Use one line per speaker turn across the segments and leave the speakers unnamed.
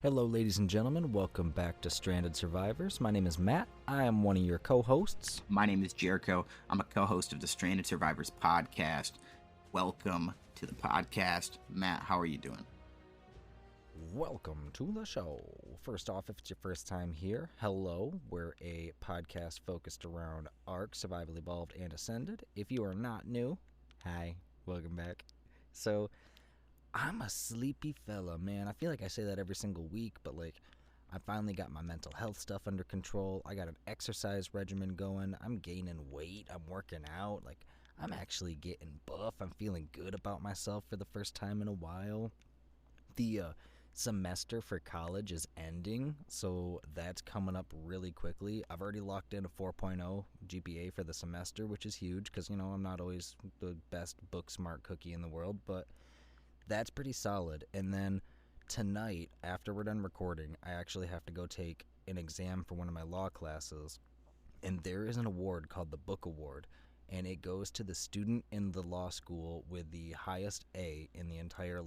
Hello, ladies and gentlemen. Welcome back to Stranded Survivors. My name is Matt. I am one of your co-hosts.
My name is Jericho. I'm a co-host of the Stranded Survivors podcast. Welcome to the podcast. Matt, how are you doing?
Welcome to the show. First off, if it's your first time here, hello. We're a podcast focused around Ark Survival Evolved and Ascended. If you are not new, hi, welcome back. So, I'm a sleepy fella, man. I feel like I say that every single week, but I finally got my mental health stuff under control. I got an exercise regimen going. I'm gaining weight. I'm working out. I'm actually getting buff. I'm feeling good about myself for the first time in a while. The semester for college is ending, so that's coming up really quickly. I've already locked in a 4.0 GPA for the semester, which is huge because, I'm not always the best book smart cookie in the world, but that's pretty solid. And then tonight, after we're done recording, I actually have to go take an exam for one of my law classes. And there is an award called the Book Award. And it goes to the student in the law school with the highest A in the entire,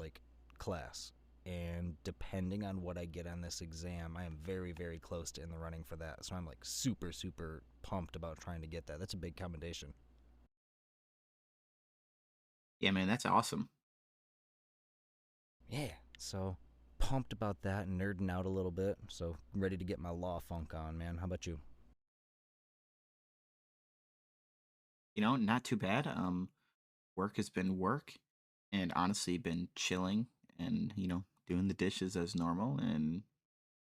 class. And depending on what I get on this exam, I am very, very close to in the running for that. So I'm, super, super pumped about trying to get that. That's a big commendation.
Yeah, man, that's awesome.
Yeah, so pumped about that and nerding out a little bit. So ready to get my law funk on, man. How about you?
Not too bad. Work has been work and honestly been chilling and, doing the dishes as normal and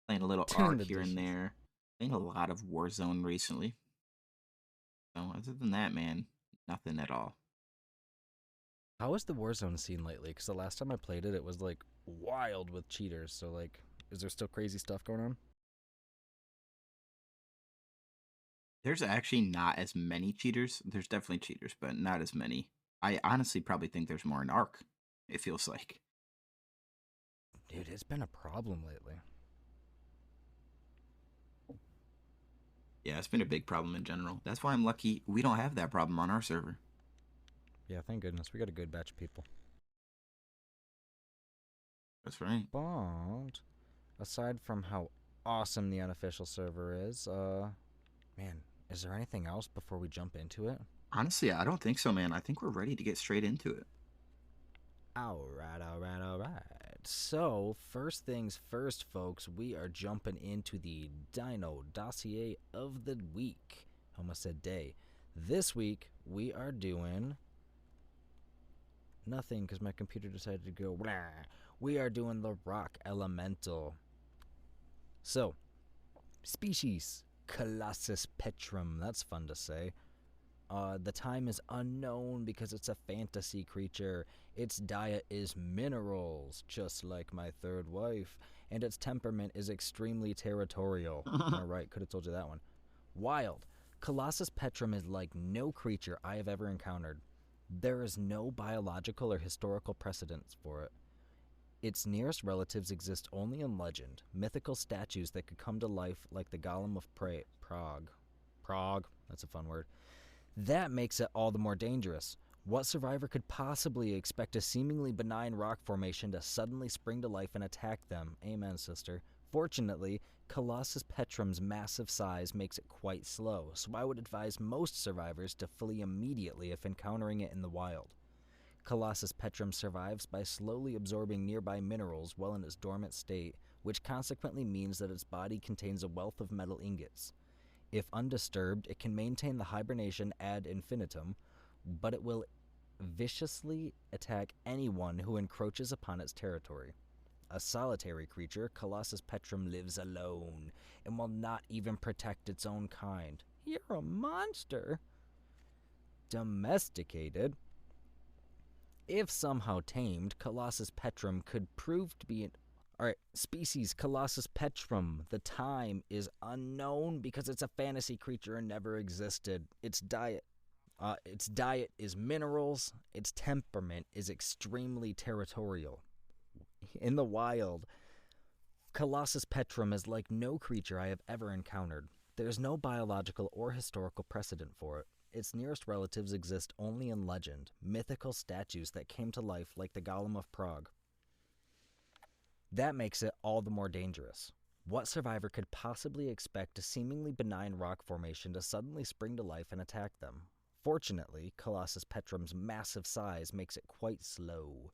playing a little Ark here and there. Playing a lot of Warzone recently. So other than that, man, nothing at all.
How is the Warzone scene lately? Because the last time I played it, it was wild with cheaters. So is there still crazy stuff going on?
There's actually not as many cheaters. There's definitely cheaters, but not as many. I honestly probably think there's more in Ark, it feels like.
Dude, it's been a problem lately.
Yeah, it's been a big problem in general. That's why I'm lucky we don't have that problem on our server.
Yeah, thank goodness. We got a good batch of people.
That's right.
But aside from how awesome the unofficial server is, man, is there anything else before we jump into it?
Honestly, I don't think so, man. I think we're ready to get straight into it.
Alright. So, first things first, folks, we are jumping into the Dino Dossier of the Week. Almost said day. This week, we are doing nothing because my computer decided to go blah. We are doing the Rock Elemental. So, species Colossus petrum. That's fun to say. The time is unknown because it's a fantasy creature. Its diet is minerals, just like my third wife. And its temperament is extremely territorial. Alright, could have told you that one. Wild. Colossus petrum is like no creature I have ever encountered. There is no biological or historical precedence for it. Its nearest relatives exist only in legend, mythical statues that could come to life like the Golem of Prague. That's a fun word. That makes it all the more dangerous. What survivor could possibly expect a seemingly benign rock formation to suddenly spring to life and attack them? Amen, sister. Fortunately, Colossus petrum's massive size makes it quite slow, so I would advise most survivors to flee immediately if encountering it in the wild. Colossus petrum survives by slowly absorbing nearby minerals while in its dormant state, which consequently means that its body contains a wealth of metal ingots. If undisturbed, it can maintain the hibernation ad infinitum, but it will viciously attack anyone who encroaches upon its territory. A solitary creature, Colossus petrum lives alone and will not even protect its own kind. You're a monster. Domesticated. If somehow tamed, Colossus petrum could prove to be an... Alright, species Colossus petrum. The time is unknown because it's a fantasy creature and never existed. Its diet is minerals. Its temperament is extremely territorial. In the wild, Colossus petrum is like no creature I have ever encountered. There is no biological or historical precedent for it. Its nearest relatives exist only in legend, mythical statues that came to life like the Golem of Prague. That makes it all the more dangerous. What survivor could possibly expect a seemingly benign rock formation to suddenly spring to life and attack them? Fortunately, Colossus petrum's massive size makes it quite slow.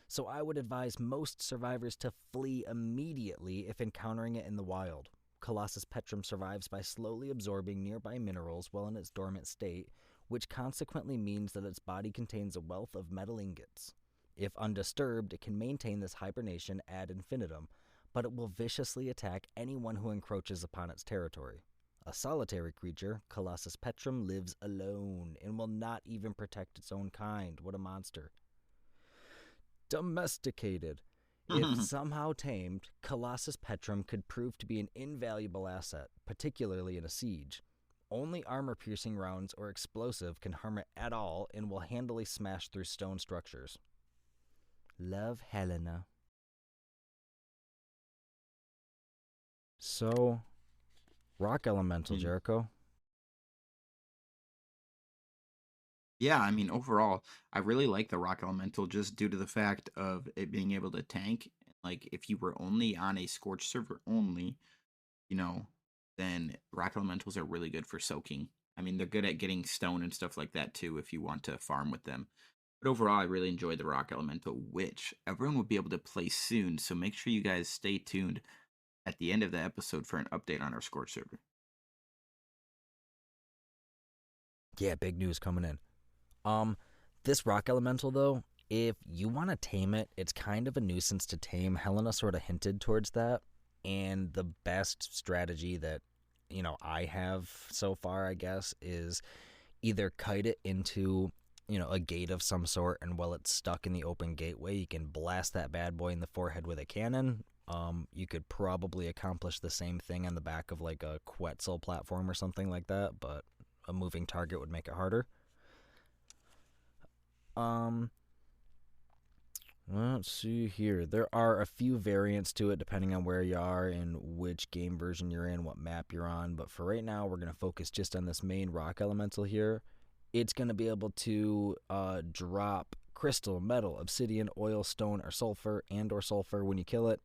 So I would advise most survivors to flee immediately if encountering it in the wild. Colossus petrum survives by slowly absorbing nearby minerals while in its dormant state, which consequently means that its body contains a wealth of metal ingots. If undisturbed, it can maintain this hibernation ad infinitum, but it will viciously attack anyone who encroaches upon its territory. A solitary creature, Colossus petrum lives alone and will not even protect its own kind. What a monster. Domesticated. If somehow tamed, Colossus petrum could prove to be an invaluable asset, particularly in a siege. Only armor-piercing rounds or explosive can harm it at all and will handily smash through stone structures. Love, Helena. So, rock elemental, Jericho.
Yeah, I mean, overall, I really like the rock elemental just due to the fact of it being able to tank. Like, if you were only on a scorch server only, then rock elementals are really good for soaking. I mean, they're good at getting stone and stuff like that too if you want to farm with them. But overall, I really enjoyed the rock elemental, which everyone will be able to play soon. So make sure you guys stay tuned at the end of the episode for an update on our scorch server.
Yeah, big news coming in. This rock elemental though, if you want to tame it, it's kind of a nuisance to tame. Helena sort of hinted towards that, and the best strategy that I have so far, I guess, is either kite it into a gate of some sort, and while it's stuck in the open gateway, you can blast that bad boy in the forehead with a cannon. You could probably accomplish the same thing on the back of like a Quetzal platform or something like that, but a moving target would make it harder. Let's see here. There are a few variants to it depending on where you are and which game version you're in, what map you're on. But for right now, we're going to focus just on this main rock elemental here. It's going to be able to drop crystal, metal, obsidian, oil, stone, or sulfur when you kill it.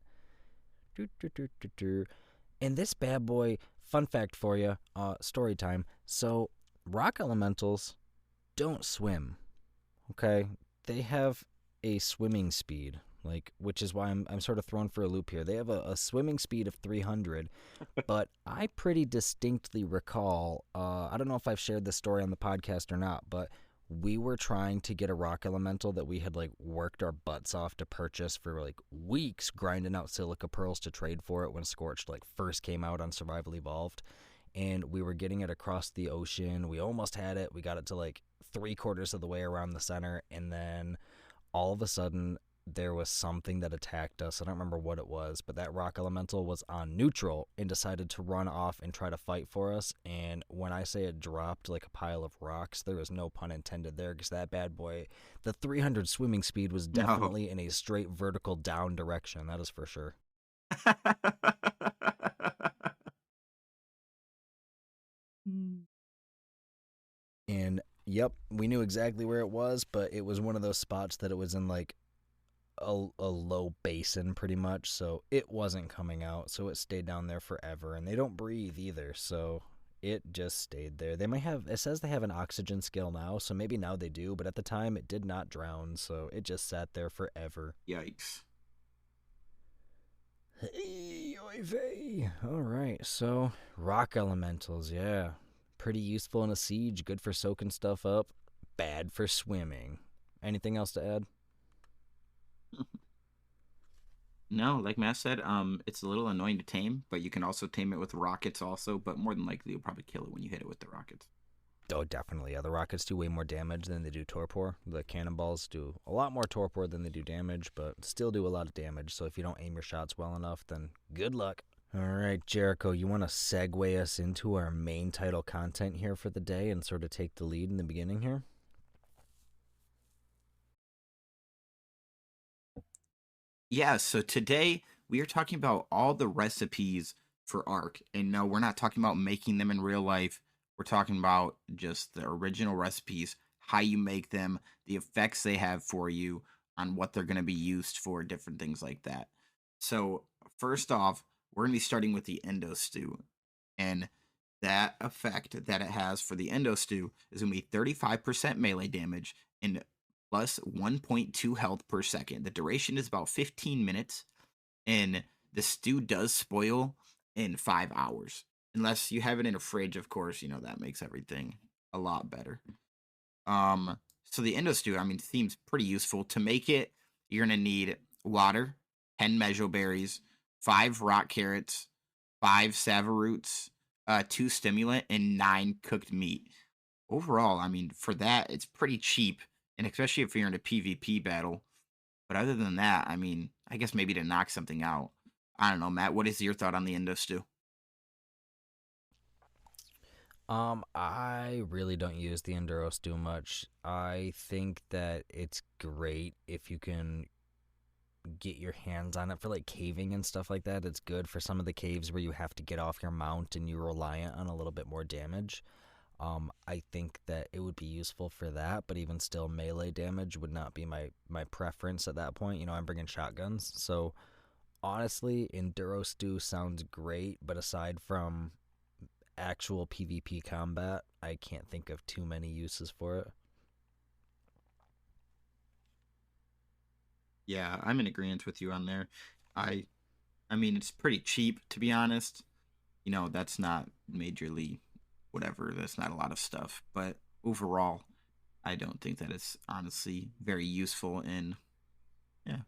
And this bad boy, fun fact for you, story time. So rock elementals don't swim. Okay, they have a swimming speed, which is why I'm sort of thrown for a loop here. They have a swimming speed of 300, but I pretty distinctly recall, I don't know if I've shared this story on the podcast or not, but we were trying to get a rock elemental that we had worked our butts off to purchase for weeks, grinding out silica pearls to trade for it when Scorched first came out on Survival Evolved, and we were getting it across the ocean. We almost had it. We got it to 3/4 of the way around the center, and then all of a sudden there was something that attacked us. I don't remember what it was, but that rock elemental was on neutral and decided to run off and try to fight for us. And when I say it dropped like a pile of rocks, there was no pun intended there, because that bad boy, the 300 swimming speed was definitely in a straight vertical down direction. That is for sure. And yep, we knew exactly where it was, but it was one of those spots that it was in a low basin pretty much, so it wasn't coming out, so it stayed down there forever. And they don't breathe either, so it just stayed there. They might have, it says they have an oxygen skill now, so maybe now they do, but at the time it did not drown, so it just sat there forever.
Yikes.
Hey, oy vey. Alright, so rock elementals, yeah. Pretty useful in a siege, good for soaking stuff up, bad for swimming. Anything else to add?
No, like Matt said, it's a little annoying to tame, but you can also tame it with rockets also, but more than likely you'll probably kill it when you hit it with the rockets.
Oh, definitely. Yeah, the rockets do way more damage than they do torpor. The cannonballs do a lot more torpor than they do damage, but still do a lot of damage. So if you don't aim your shots well enough, then good luck. All right, Jericho, you want to segue us into our main title content here for the day and sort of take the lead in the beginning here?
Yeah, so today we are talking about all the recipes for Ark. And no, we're not talking about making them in real life. We're talking about just the original recipes, how you make them, the effects they have for you, on what they're going to be used for, different things like that. So first off, we're gonna be starting with the endo stew, and that effect that it has for the endo stew is gonna be 35% melee damage and plus 1.2 health per second. The duration is about 15 minutes, and the stew does spoil in 5 hours. Unless you have it in a fridge, of course, that makes everything a lot better. So the endo stew, I mean, seems pretty useful. To make it, you're gonna need water, 10 mejoberries, 5 rock carrots, 5 savaroots, 2 stimulant, and 9 cooked meat. Overall, I mean, for that, it's pretty cheap, and especially if you're in a PvP battle. But other than that, I mean, I guess maybe to knock something out. I don't know, Matt. What is your thought on the endo stew?
I really don't use the Enduro stew much. I think that it's great if you can get your hands on it for like caving and stuff like that. It's good for some of the caves where you have to get off your mount and you're reliant on a little bit more damage. I think that it would be useful for that, but even still, melee damage would not be my preference at that point. I'm bringing shotguns, so honestly, Enduro Stew sounds great, but aside from actual PvP combat, I can't think of too many uses for it.
Yeah, I'm in agreement with you on there. I I mean, it's pretty cheap to be honest. That's not majorly whatever. That's not a lot of stuff, but overall, I don't think that it's honestly very useful in yeah.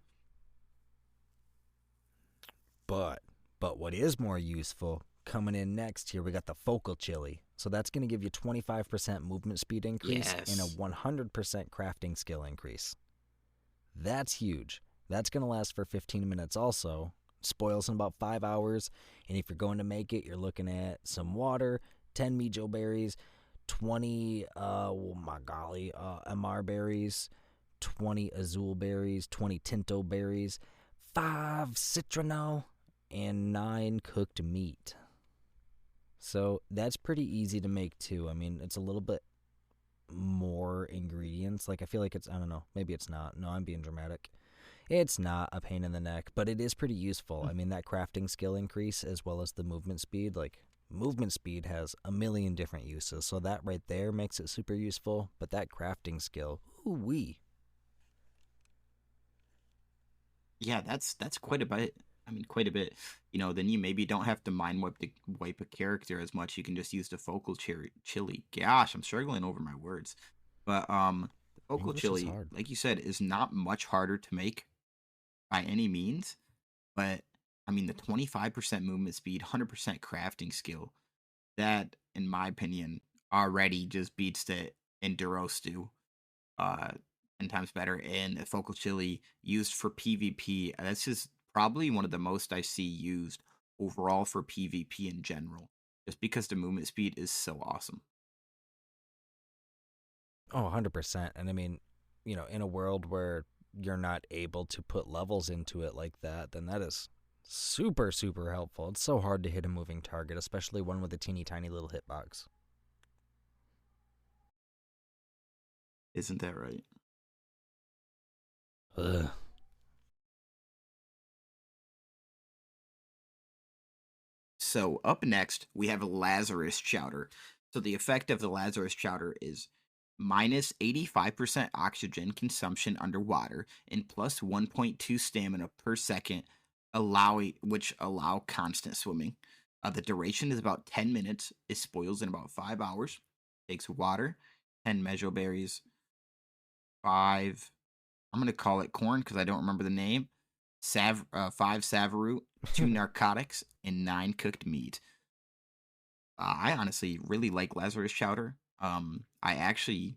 But what is more useful coming in next here, we got the focal chili. So that's going to give you 25% movement speed increase and a
Yes.
100% crafting skill increase. That's huge. That's going to last for 15 minutes also. Spoils in about 5 hours. And if you're going to make it, you're looking at some water, 10 mijo berries, 20, MR berries, 20 azul berries, 20 tinto berries, 5 citronelle, and 9 cooked meat. So that's pretty easy to make too. I mean, it's a little bit more ingredients. Like, I feel like I don't know, maybe it's not. No, I'm being dramatic. It's not a pain in the neck, but it is pretty useful. I mean, that crafting skill increase as well as the movement speed, like, movement speed has a million different uses. So that right there makes it super useful, but that crafting skill, ooh wee.
Yeah, that's quite a bit. I mean, quite a bit. Then you maybe don't have to wipe a character as much. You can just use the focal chili. Gosh, I'm struggling over my words. But the focal
English is
chili,
hard.
like you said, is not much harder to make by any means. But I mean, the 25% movement speed, 100% crafting skill, that, in my opinion, already just beats the Enduro stew. uh 10 times better, and a focal chili used for PvP. That's just probably one of the most I see used overall for PvP in general, just because the movement speed is so awesome.
Oh, 100%. And I mean, in a world where you're not able to put levels into it like that, then that is super, super helpful. It's so hard to hit a moving target, especially one with a teeny tiny little hitbox.
Isn't that right?
Ugh.
So up next, we have Lazarus Chowder. So the effect of the Lazarus Chowder is minus 85% oxygen consumption underwater and plus 1.2 stamina per second, which allow constant swimming. The duration is about 10 minutes. It spoils in about 5 hours. Takes water, 10 mejoberries, 5, I'm going to call it corn because I don't remember the name, 5 savaroot, 2 narcotics, and 9 cooked meat. I honestly really like Lazarus Chowder. I actually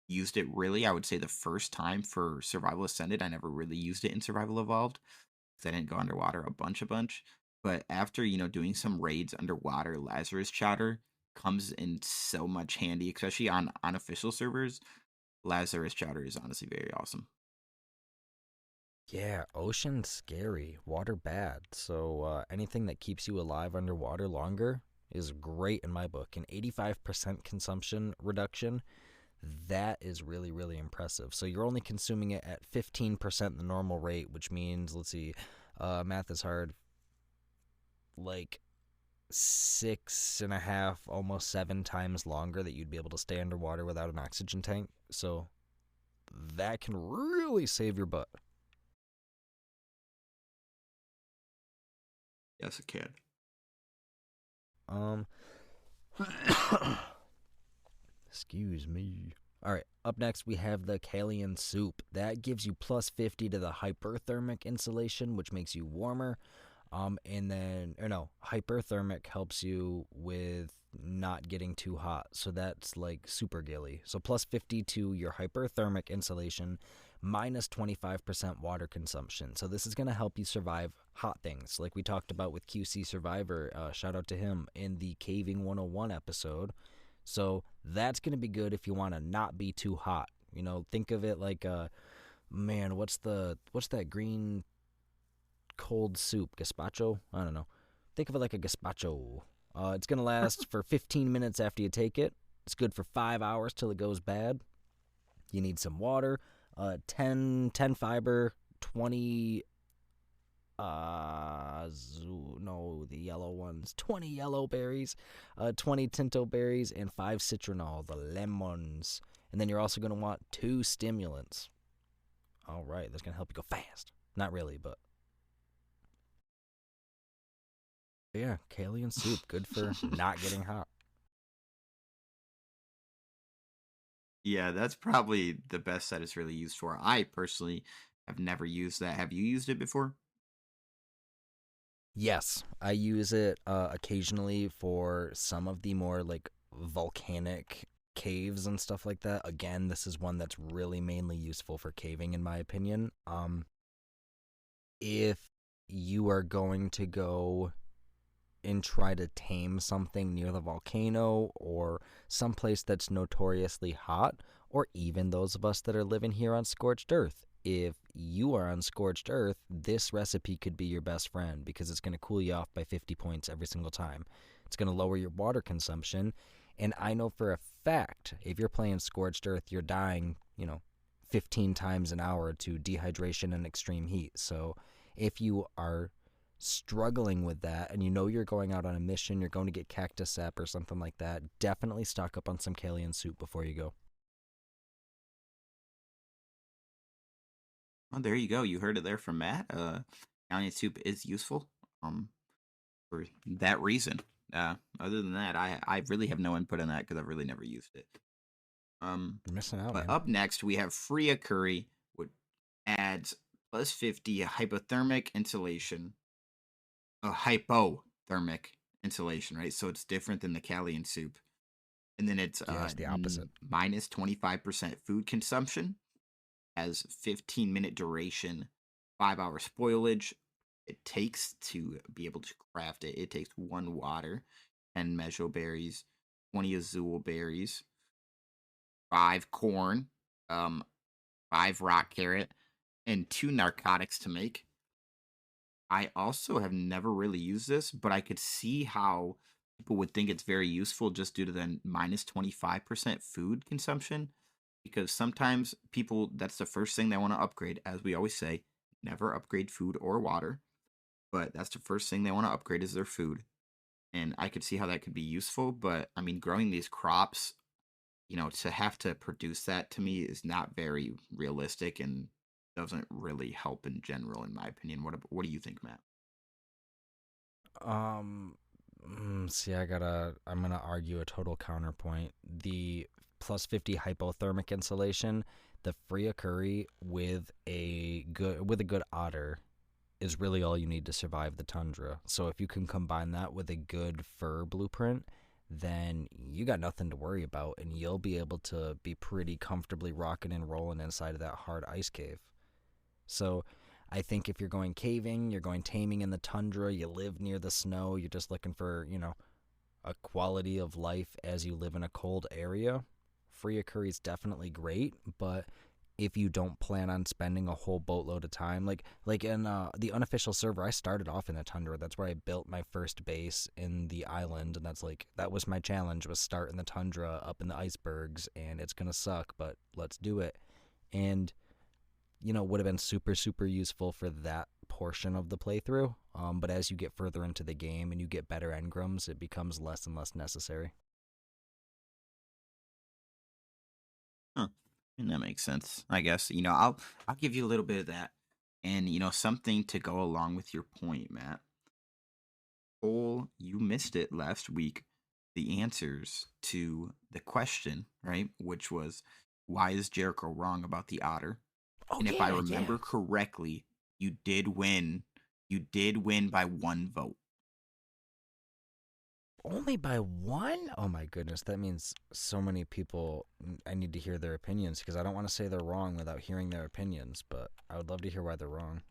used it I would say the first time for Survival Ascended. I never really used it in Survival Evolved because I didn't go underwater a bunch. But after, doing some raids underwater, Lazarus Chowder comes in so much handy, especially on unofficial servers. Lazarus Chowder is honestly very awesome.
Yeah, ocean scary, water bad. So anything that keeps you alive underwater longer is great in my book. An 85% consumption reduction, that is really, really impressive. So you're only consuming it at 15% the normal rate, which means, let's see, Math is hard. Like 6.5, almost 7 times longer that you'd be able to stay underwater without an oxygen tank. So that can really save your butt.
Yes, it can.
Excuse me. All right, up next we have the Kalian Soup. That gives you plus 50 to the hyperthermic insulation, which makes you warmer. And then, hyperthermic helps you with not getting too hot. So that's like super gilly. So plus 50 to your hyperthermic insulation, minus 25% water consumption. So this is going to help you survive hot things, like we talked about with QC Survivor. Shout out to him in the Caving 101 episode. So that's going to be good if you want to not be too hot. Think of it like, what's that green cold soup? Gazpacho? I don't know. Think of it like a gazpacho. It's going to last for 15 minutes after you take it. It's good for 5 hours till it goes bad. You need some water, 10 fiber, 20 the yellow ones, 20 yellow berries, 20 tinto berries, and 5 citronal, the lemons. And then you're also going to want 2 stimulants. All right, that's going to help you go fast. Not really, but yeah, Kalian soup, good for not getting hot.
Yeah, that's probably the best that it's really used for. I personally have never used that. Have you used it before?
Yes, I use it occasionally for some of the more like volcanic caves and stuff like that. Again, this is one that's really mainly useful for caving, in my opinion. If you are going to go and try to tame something near the volcano or someplace that's notoriously hot, or even those of us that are living here on scorched earth, if you are on scorched earth, this recipe could be your best friend because it's going to cool you off by 50 points every single time. It's going to lower your water consumption. And I know for a fact, if you're playing scorched earth, you're dying, 15 times an hour to dehydration and extreme heat. So if you are struggling with that and you're going out on a mission, you're going to get cactus sap or something like that, definitely stock up on some Kalian soup before you go.
Well, there you go. You heard it there from Matt. Italian soup is useful for that reason. Other than that, I really have no input on that because I've really never used it.
You're missing out,
but
man.
Up next, we have Freya Curry, which adds plus 50 hypothermic insulation. Hypothermic insulation, right? So it's different than the Kalian soup. And then it's
the opposite.
Minus 25% food consumption, has 15-minute duration, 5-hour spoilage. It takes to be able to craft it. It takes 1 water, 10 mejo berries, 20 azul berries, 5 corn, 5 rock carrot, and 2 narcotics to make. I also have never really used this, but I could see how people would think it's very useful just due to the minus 25% food consumption. Because sometimes people, that's the first thing they want to upgrade. As we always say, never upgrade food or water. But that's the first thing they want to upgrade is their food. And I could see how that could be useful. But I mean, growing these crops, to have to produce that to me is not very realistic and doesn't really help in general, in my opinion. What do you think, Matt?
See, I'm gonna argue a total counterpoint. The plus 50 hypothermic insulation, the Freya Curry with a good otter is really all you need to survive the tundra. So if you can combine that with a good fur blueprint, then you got nothing to worry about, and you'll be able to be pretty comfortably rocking and rolling inside of that hard ice cave. So I think if you're going caving, you're going taming in the tundra, you live near the snow, you're just looking for, a quality of life as you live in a cold area, Freya Curry is definitely great. But if you don't plan on spending a whole boatload of time, like in the unofficial server, I started off in the tundra. That's where I built my first base in the island, and that was my challenge, was start in the tundra up in the icebergs, and it's gonna suck, but let's do it. And would have been super, super useful for that portion of the playthrough. But as you get further into the game and you get better engrams, it becomes less and less necessary.
Huh. And that makes sense. I guess, I'll give you a little bit of that. And, something to go along with your point, Matt. You missed it last week. The answers to the question, right? Which was, why is Jericho wrong about the otter?
Oh,
and if I remember correctly, you did win. You did win by 1 vote.
Only by 1? Oh my goodness, that means so many people. I need to hear their opinions because I don't want to say they're wrong without hearing their opinions, but I would love to hear why they're wrong.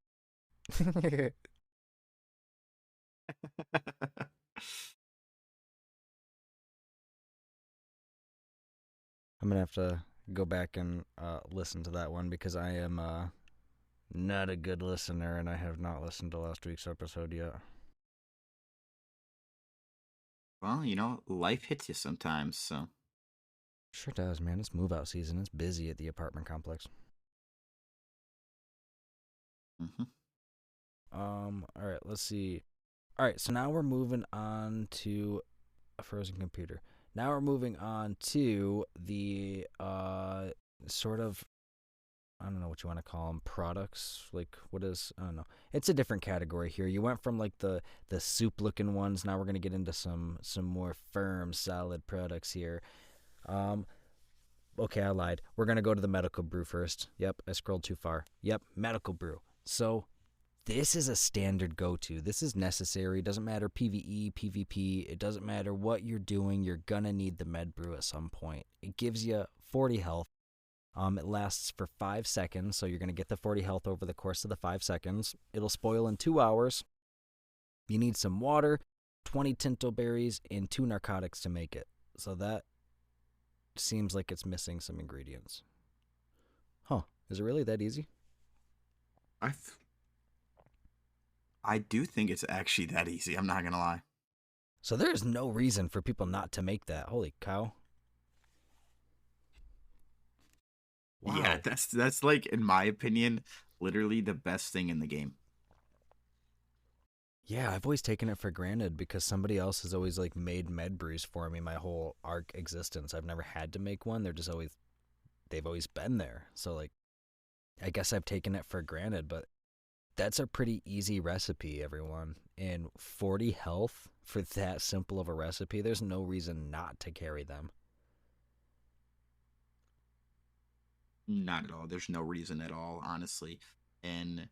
I'm gonna have to go back and listen to that one because I am not a good listener and I have not listened to last week's episode yet.
Well, life hits you sometimes, so.
Sure does, man. It's move out season. It's busy at the apartment complex.
Mm-hmm.
All right, let's see. All right, so now we're moving on to a frozen computer. Now we're moving on to the sort of, I don't know what you want to call them, products. Like, what is, I don't know. It's a different category here. You went from like the soup-looking ones. Now we're gonna get into some more firm, solid products here. Okay, I lied. We're gonna go to the medical brew first. Yep, I scrolled too far. Yep, medical brew. So this is a standard go-to. This is necessary. It doesn't matter PVE, PVP. It doesn't matter what you're doing. You're gonna need the med brew at some point. It gives you 40 health. It lasts for 5 seconds, so you're gonna get the 40 health over the course of the 5 seconds. It'll spoil in 2 hours. You need some water, 20 tinto berries, and 2 narcotics to make it. So that seems like it's missing some ingredients. Huh? Is it really that easy?
I do think it's actually that easy. I'm not gonna lie.
So there is no reason for people not to make that. Holy cow!
Wow. Yeah, that's like, in my opinion, literally the best thing in the game.
Yeah, I've always taken it for granted because somebody else has always like made med brews for me my whole Ark existence. I've never had to make one. They've always been there. So like, I guess I've taken it for granted, but that's a pretty easy recipe, everyone. And 40 health for that simple of a recipe, there's no reason not to carry them.
Not at all. There's no reason at all, honestly. And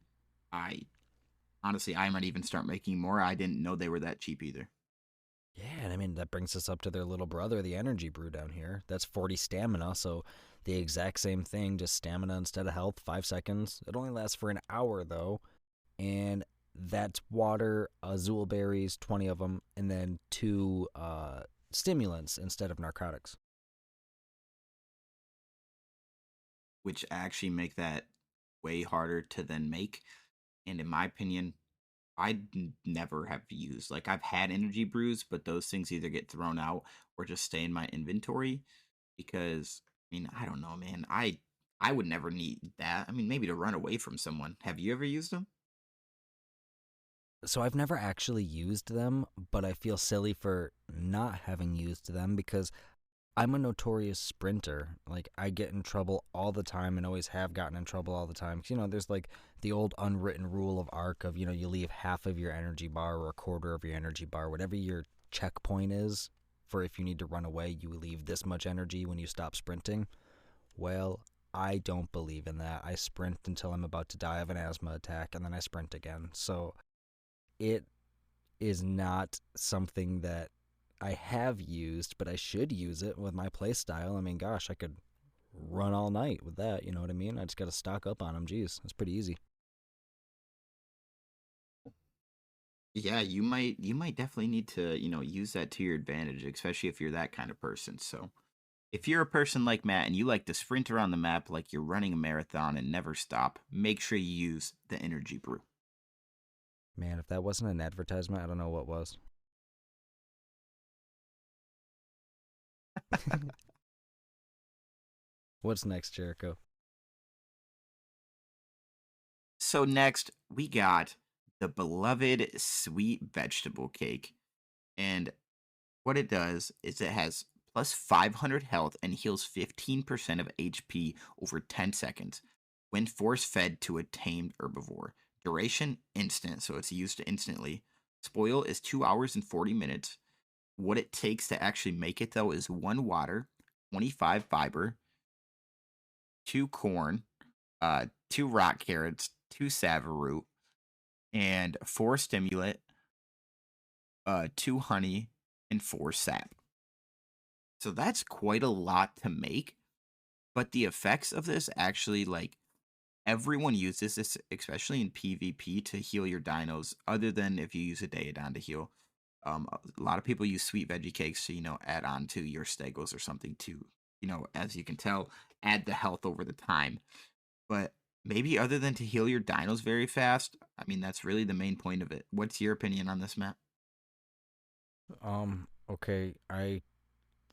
I might even start making more. I didn't know they were that cheap either.
Yeah, and I mean, that brings us up to their little brother, the energy brew down here. That's 40 stamina, so the exact same thing, just stamina instead of health, 5 seconds. It only lasts for an hour, though. And that's water, azul berries, 20 of them, and then 2 stimulants instead of narcotics.
Which actually make that way harder to then make. And in my opinion, I'd never have used. Like, I've had energy brews, but those things either get thrown out or just stay in my inventory because, I mean, I don't know, man. I would never need that. I mean, maybe to run away from someone. Have you ever used them?
So I've never actually used them, but I feel silly for not having used them because I'm a notorious sprinter. Like, I get in trouble all the time and always have gotten in trouble all the time. 'Cause, there's like the old unwritten rule of Ark of, you leave half of your energy bar or a quarter of your energy bar, whatever your checkpoint is for if you need to run away, you leave this much energy when you stop sprinting. Well, I don't believe in that. I sprint until I'm about to die of an asthma attack and then I sprint again. So it is not something that I have used, but I should use it with my playstyle. I mean, gosh, I could run all night with that, you know what I mean? I just got to stock up on them. Jeez, it's pretty easy.
Yeah, you might definitely need to, use that to your advantage, especially if you're that kind of person. So, if you're a person like Matt and you like to sprint around the map like you're running a marathon and never stop, make sure you use the energy brew.
Man, if that wasn't an advertisement, I don't know what was. What's next, Jericho?
So next we got the beloved sweet vegetable cake. And what it does is it has plus 500 health and heals 15% of HP over 10 seconds when force fed to a tamed herbivore. Duration instant, so it's used instantly. Spoil is 2 hours and 40 minutes. What it takes to actually make it though is 1 water, 25 fiber, 2 corn, 2 rock carrots, 2 savaroot, and 4 stimulant, 2 honey, and 4 sap. So that's quite a lot to make, but the effects of this actually, like, everyone uses this, especially in PvP, to heal your dinos, other than if you use a Daeodon to heal. A lot of people use sweet veggie cakes to, add on to your stegos or something to, as you can tell, add the health over the time. But maybe other than to heal your dinos very fast, I mean, that's really the main point of it. What's your opinion on this, Matt?
Okay, I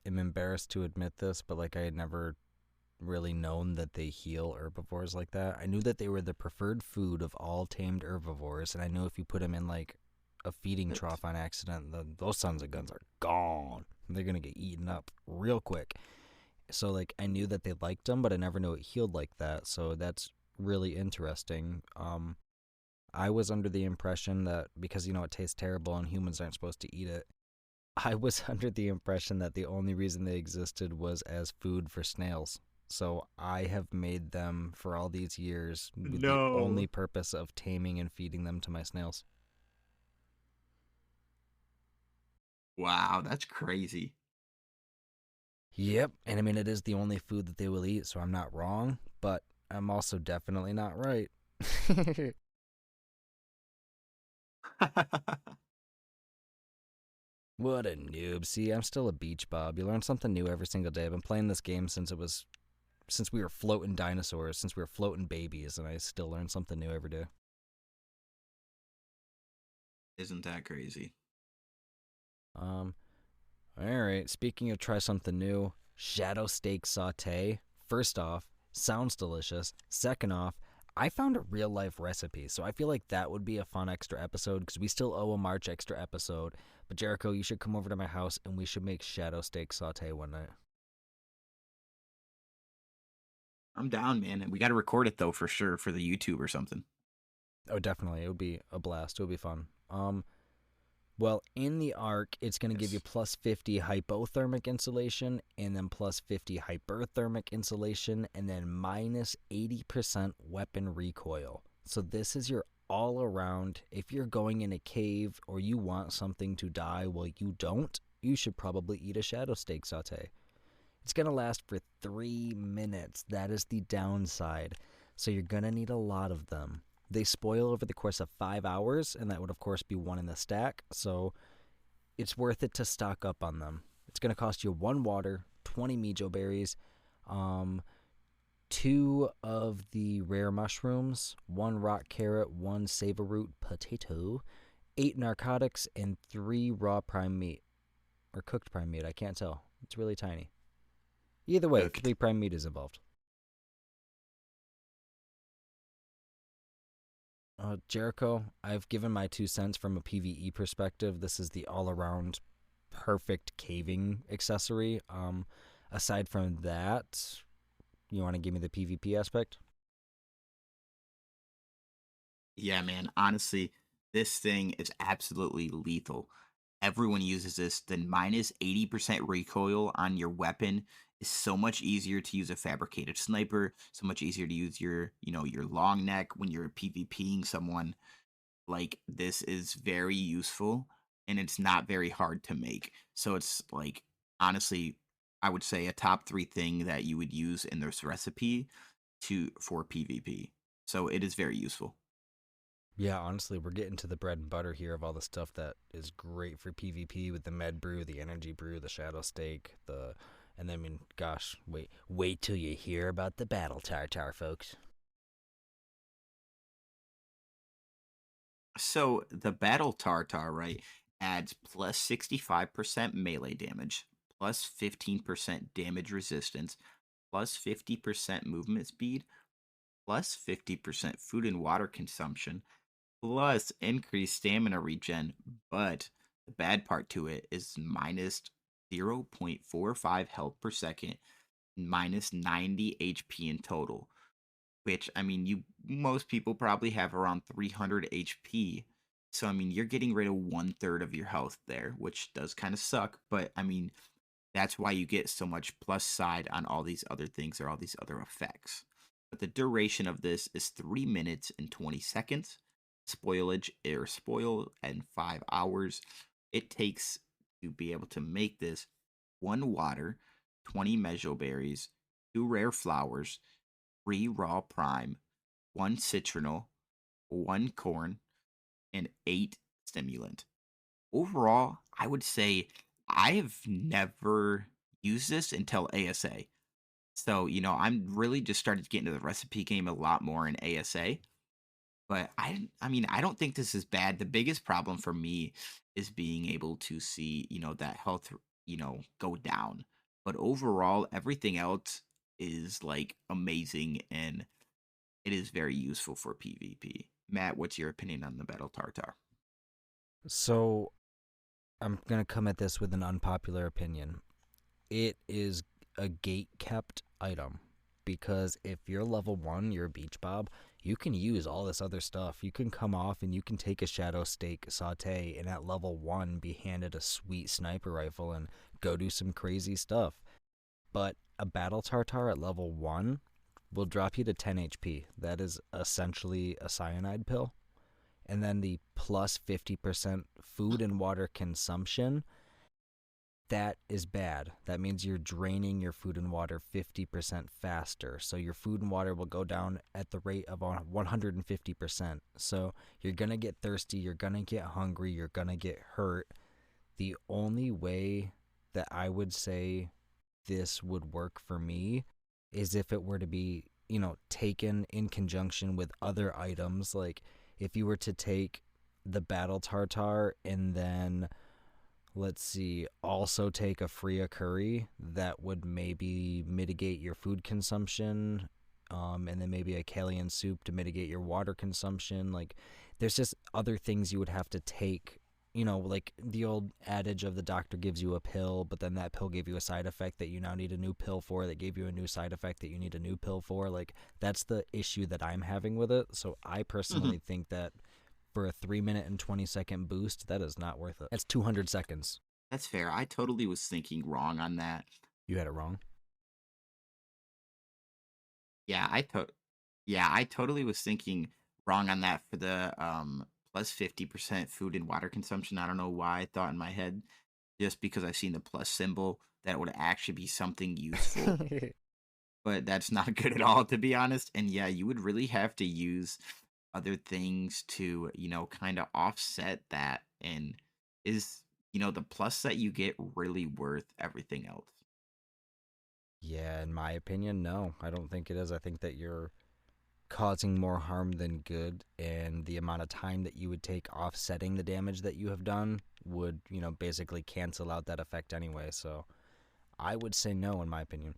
am embarrassed to admit this, but like I had never really known that they heal herbivores like that. I knew that they were the preferred food of all tamed herbivores, and I knew if you put them in like a feeding trough on accident, those sons of guns are gone. They're gonna get eaten up real quick. So like I knew that they liked them, but I never knew it healed like that. So that's really interesting. I was under the impression that because it tastes terrible and humans aren't supposed to eat it, I was under the impression that the only reason they existed was as food for snails. So I have made them for all these years with the only
No.
purpose of taming and feeding them to my snails.
Wow, that's crazy.
Yep, and I mean it is the only food that they will eat, so I'm not wrong, but I'm also definitely not right. What a noob. See, I'm still a beach Bob. You learn something new every single day. I've been playing this game since we were floating dinosaurs, since we were floating babies, and I still learn something new every day.
Isn't that crazy?
Um, all right. Speaking of try something new, shadow steak saute. First off, sounds delicious. Second off, I found a real life recipe, so I feel like that would be a fun extra episode because we still owe a March extra episode. But Jericho, you should come over to my house and we should make shadow steak saute one night.
I'm down, man. We got to record it though for sure for the YouTube or something.
Oh, definitely. It would be a blast. It would be fun. Well, in the Ark, it's going to give you
Yes.
plus 50 hypothermic insulation, and then plus 50 hyperthermic insulation, and then minus 80% weapon recoil. So this is your all around. If you're going in a cave or you want something to die while you don't, you should probably eat a shadow steak saute. It's going to last for 3 minutes. That is the downside. So you're going to need a lot of them. They spoil over the course of 5 hours, and that would, of course, be one in the stack. So it's worth it to stock up on them. It's going to cost you 1 water, 20 mijo berries, 2 of the rare mushrooms, 1 rock carrot, 1 savaroot potato, 8 narcotics, and 3 raw prime meat. Or cooked prime meat, I can't tell. It's really tiny. Either way,
Cooked.
3 prime meat is involved. Jericho, I've given my 2 cents from a PVE perspective. This is the all around perfect caving accessory. Aside from that, you want to give me the PvP aspect?
Yeah, man. Honestly, this thing is absolutely lethal. Everyone uses this. The minus 80% recoil on your weapon is so much easier to use a fabricated sniper, so much easier to use your long neck when you're PvPing someone. Like, this is very useful and it's not very hard to make. So it's like, honestly, I would say a top 3 thing that you would use in this recipe for PvP. So it is very useful.
Yeah, honestly, we're getting to the bread and butter here of all the stuff that is great for PvP with the med brew, the energy brew, the shadow steak, and then, I mean, gosh, wait till you hear about the battle tartar, folks.
So the battle tartar, right, adds plus 65% melee damage, plus 15% damage resistance, plus 50% movement speed, plus 50% food and water consumption, plus increased stamina regen. But the bad part to it is minus 0.45 health per second, minus 90 HP in total. Which, I mean, most people probably have around 300 HP. So, I mean, you're getting rid of 1/3 of your health there, which does kind of suck. But, I mean, that's why you get so much plus side on all these other things or all these other effects. But the duration of this is 3 minutes and 20 seconds. Spoilage or spoil in 5 hours. It takes to be able to make this 1 water, 20 mejoberries, 2 rare flowers, 3 raw prime, 1 citronal, 1 corn, and 8 stimulant. Overall, I would say I've never used this until ASA. So, I'm really just started to get into the recipe game a lot more in ASA. But I mean, I don't think this is bad. The biggest problem for me is being able to see, that health, go down. But overall, everything else is like amazing and it is very useful for PvP. Matt, what's your opinion on the Battle Tartar?
So, I'm going to come at this with an unpopular opinion. It is a gate-kept item because if you're level 1, you're a beach bob, you can use all this other stuff. You can come off and you can take a shadow stake saute and at level 1 be handed a sweet sniper rifle and go do some crazy stuff. But a Battle Tartar at level 1 will drop you to 10 HP. That is essentially a cyanide pill. And then the plus 50% food and water consumption, that is bad. That means you're draining your food and water 50% faster. So your food and water will go down at the rate of 150%. So you're going to get thirsty, you're going to get hungry, you're going to get hurt. The only way that I would say this would work for me is if it were to be, taken in conjunction with other items. Like if you were to take the Battle Tartar and then, let's see, also take a Freya curry, that would maybe mitigate your food consumption, and then maybe a Kalian soup to mitigate your water consumption. Like there's just other things you would have to take. Like the old adage of the doctor gives you a pill, but then that pill gave you a side effect that you now need a new pill for, that gave you a new side effect that you need a new pill for. Like, that's the issue that I'm having with it. So I personally think that for a 3-minute and 20-second boost, that is not worth it. That's 200 seconds.
That's fair. I totally was thinking wrong on that.
You had it wrong?
Yeah, I totally was thinking wrong on that for the plus 50% food and water consumption. I don't know why I thought in my head, just because I've seen the plus symbol, that it would actually be something useful. But that's not good at all, to be honest. And yeah, you would really have to use other things to, kind of offset that. And is, the plus that you get really worth everything else?
Yeah, in my opinion, no. I don't think it is. I think that you're causing more harm than good, and the amount of time that you would take offsetting the damage that you have done would, basically cancel out that effect anyway. So I would say no, in my opinion.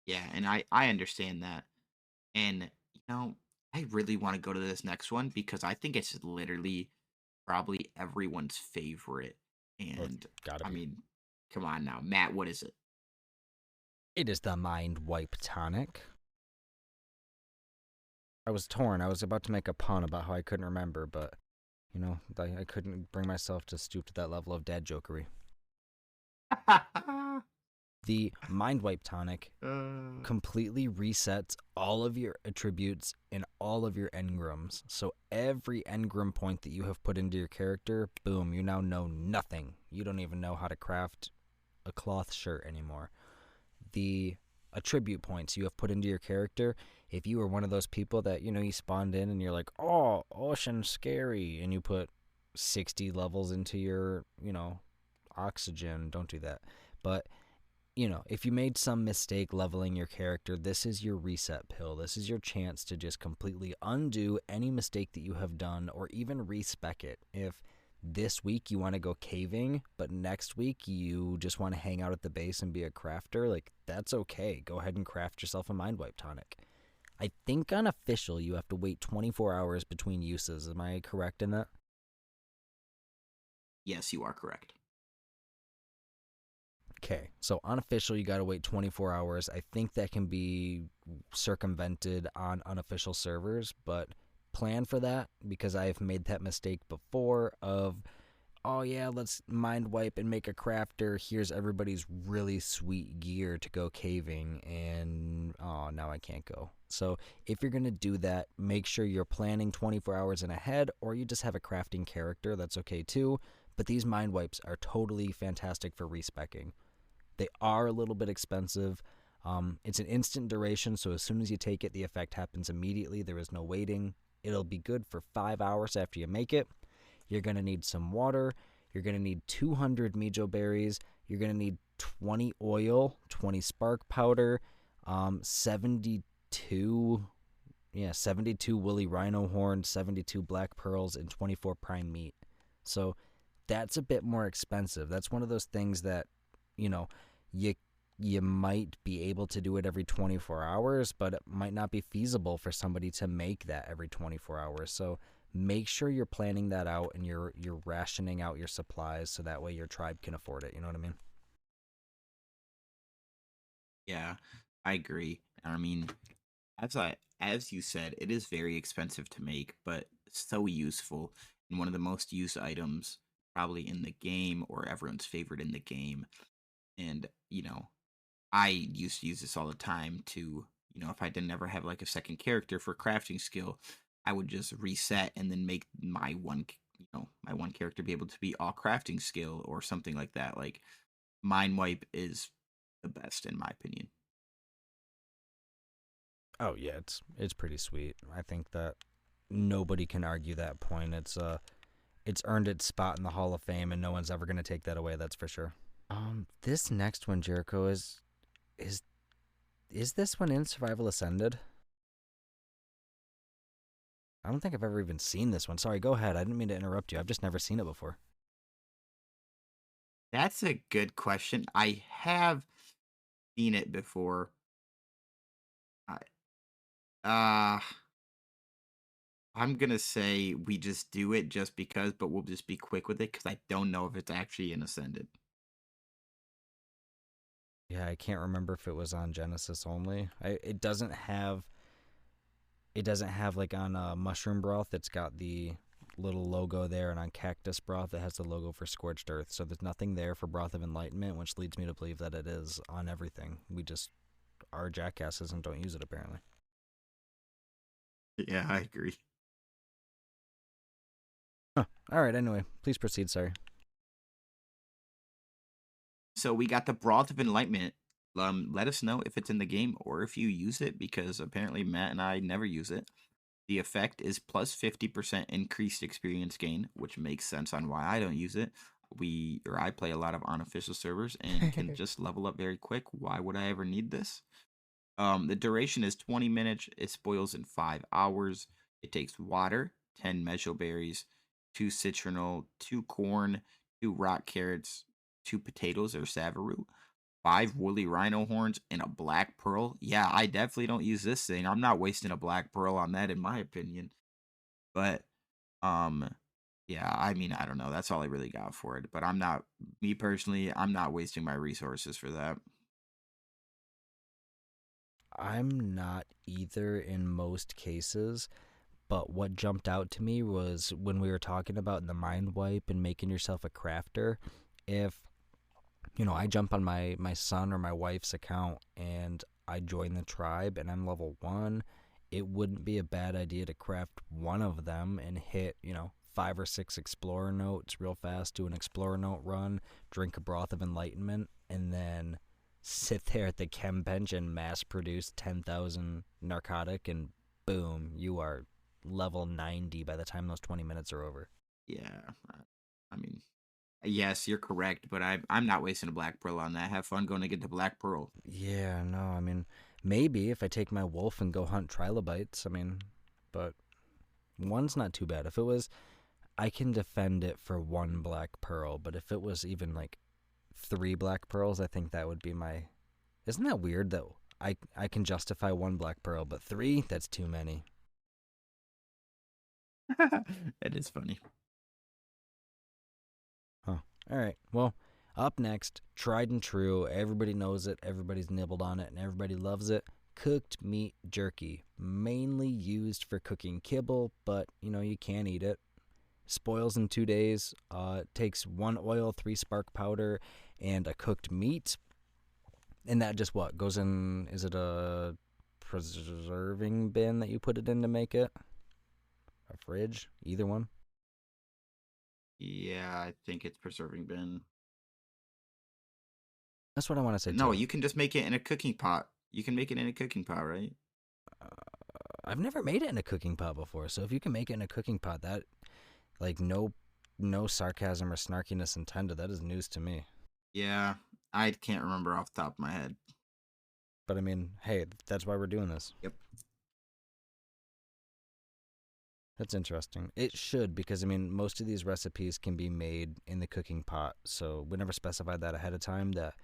Yeah, and I understand that. And, I really want to go to this next one because I think it's literally probably everyone's favorite. And,
Gotta
I
be.
mean, come on now. Matt, what is it?
It is the Mind Wipe Tonic. I was torn. I was about to make a pun about how I couldn't remember, but, I couldn't bring myself to stoop to that level of dad jokery. The Mind Wipe Tonic completely resets all of your attributes and all of your engrams. So every engram point that you have put into your character, boom, you now know nothing. You don't even know how to craft a cloth shirt anymore. The attribute points you have put into your character, if you were one of those people that, you spawned in and you're like, oh, ocean scary, and you put 60 levels into your, oxygen, don't do that. But if you made some mistake leveling your character, this is your reset pill. This is your chance to just completely undo any mistake that you have done or even respec it. If this week you want to go caving, but next week you just want to hang out at the base and be a crafter, like, that's okay. Go ahead and craft yourself a mind wipe tonic. I think on official you have to wait 24 hours between uses. Am I correct in that?
Yes, you are correct.
Okay, so unofficial, you got to wait 24 hours. I think that can be circumvented on unofficial servers, but plan for that, because I've made that mistake before of, oh yeah, let's mind wipe and make a crafter. Here's everybody's really sweet gear to go caving, and oh, now I can't go. So if you're going to do that, make sure you're planning 24 hours in ahead, or you just have a crafting character. That's okay too. But these mind wipes are totally fantastic for respecking. They are a little bit expensive. It's an instant duration, so as soon as you take it, the effect happens immediately. There is no waiting. It'll be good for 5 hours after you make it. You're going to need some water. You're going to need 200 mijo berries. You're going to need 20 oil, 20 spark powder, 72 woolly rhino horns, 72 black pearls, and 24 prime meat. So that's a bit more expensive. That's one of those things that, you might be able to do it every 24 hours, but it might not be feasible for somebody to make that every 24 hours. So make sure you're planning that out and you're rationing out your supplies so that way your tribe can afford it. You know what I mean?
Yeah, I agree. I mean, as you said, it is very expensive to make, but so useful, and one of the most used items probably in the game, or everyone's favorite in the game. And I used to use this all the time to, if I didn't ever have like a second character for crafting skill, I would just reset and then make my one character be able to be all crafting skill or something like that. Like, mind wipe is the best in my opinion.
Oh yeah, it's pretty sweet. I think that nobody can argue that point. It's earned its spot in the Hall of Fame, and no one's ever going to take that away. That's for sure. This next one, Jericho, is this one in Survival Ascended? I don't think I've ever even seen this one. Sorry, go ahead. I didn't mean to interrupt you. I've just never seen it before.
That's a good question. I have seen it before. I'm gonna say we just do it just because, but we'll just be quick with it because I don't know if it's actually in Ascended.
Yeah, I can't remember if it was on Genesis only. It doesn't have like on Mushroom Broth. It's got the little logo there, and on Cactus Broth it has the logo for Scorched Earth. So there's nothing there for Broth of Enlightenment, which leads me to believe that it is on everything. We just are jackasses and don't use it apparently.
Yeah, I agree.
Huh. All right. Anyway, please proceed. Sorry.
So we got the Broth of Enlightenment. Let us know if it's in the game or if you use it, because apparently Matt and I never use it. The effect is plus 50% increased experience gain, which makes sense on why I don't use it. I play a lot of unofficial servers and can just level up very quick. Why would I ever need this? The duration is 20 minutes. It spoils in 5 hours. It takes water, 10 mejo berries, 2 citronal, 2 corn, 2 rock carrots, 2 potatoes or savaru, 5 woolly rhino horns, and a black pearl. Yeah, I definitely don't use this thing. I'm not wasting a black pearl on that, in my opinion. But, yeah, I mean, I don't know. That's all I really got for it. But me personally, I'm not wasting my resources for that.
I'm not either in most cases, but what jumped out to me was when we were talking about the mind wipe and making yourself a crafter. If I jump on my son or my wife's account and I join the tribe and I'm level 1, it wouldn't be a bad idea to craft one of them and hit 5 or 6 explorer notes real fast, do an explorer note run, drink a broth of enlightenment, and then sit there at the chem bench and mass produce 10,000 narcotic, and boom, you are level 90 by the time those 20 minutes are over.
Yeah, I mean, yes, you're correct, but I'm not wasting a black pearl on that. Have fun going to get the black pearl.
Yeah, no, I mean, maybe if I take my wolf and go hunt trilobites, but one's not too bad. If it was, I can defend it for 1 black pearl, but if it was even like 3 black pearls, I think that would be my... Isn't that weird that I can justify 1 black pearl, but 3, that's too many.
That is funny.
Huh. All right. Well, up next, tried and true. Everybody knows it. Everybody's nibbled on it, and everybody loves it. Cooked meat jerky, mainly used for cooking kibble, but you can eat it. Spoils in 2 days. Takes 1 oil, 3 spark powder, and a cooked meat. And that just goes in? Is it a preserving bin that you put it in to make it? A fridge? Either one?
Yeah, I think it's preserving bin.
That's what I want to say.
No, you can just make it in a cooking pot. You can make it in a cooking pot, right?
I've never made it in a cooking pot before, so if you can make it in a cooking pot, that, like, no sarcasm or snarkiness intended, that is news to me.
Yeah, I can't remember off the top of my head.
But I mean, hey, that's why we're doing this.
Yep.
That's interesting. It should, because I mean, most of these recipes can be made in the cooking pot, so we never specified that ahead of time, that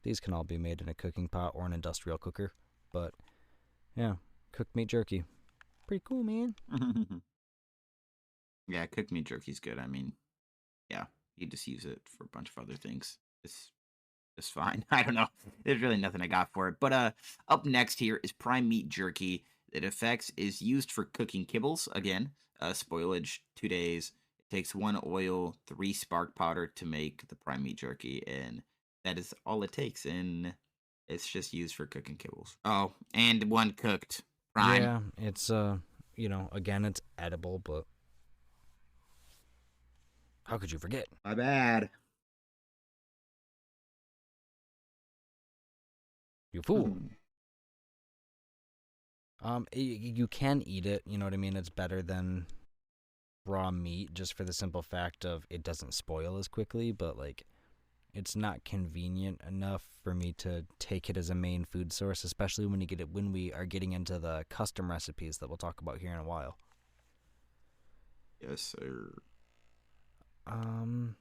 these can all be made in a cooking pot or an industrial cooker. But yeah, cooked meat jerky, pretty cool, man.
Yeah, cooked meat jerky's good. I mean, yeah, you just use it for a bunch of other things. It's fine. I don't know. There's really nothing I got for it. But up next here is prime meat jerky. It affects is used for cooking kibbles. Again, spoilage 2 days. It takes 1 oil, 3 spark powder to make the prime meat jerky, and that is all it takes. And it's just used for cooking kibbles. Oh, and 1 cooked prime.
Yeah, it's again, it's edible, but how could you forget?
My bad.
You fool. You can eat it, you know what I mean? It's better than raw meat, just for the simple fact of it doesn't spoil as quickly, but like, it's not convenient enough for me to take it as a main food source, especially when we are getting into the custom recipes that we'll talk about here in a while.
Yes, sir.
All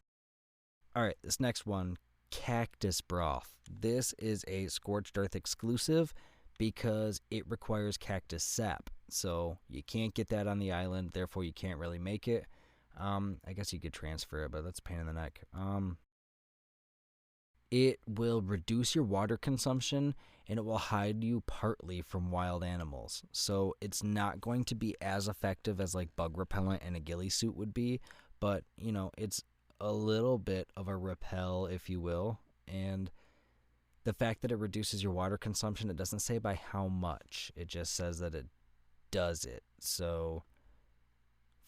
right, this next one, cactus broth. This is a Scorched Earth exclusive because it requires cactus sap. So you can't get that on the island, therefore you can't really make it. I guess you could transfer it, but that's a pain in the neck. It will reduce your water consumption, and it will hide you partly from wild animals. So it's not going to be as effective as like bug repellent and a ghillie suit would be, but it's a little bit of a repel, if you will. And the fact that it reduces your water consumption, it doesn't say by how much. It just says that it does it. So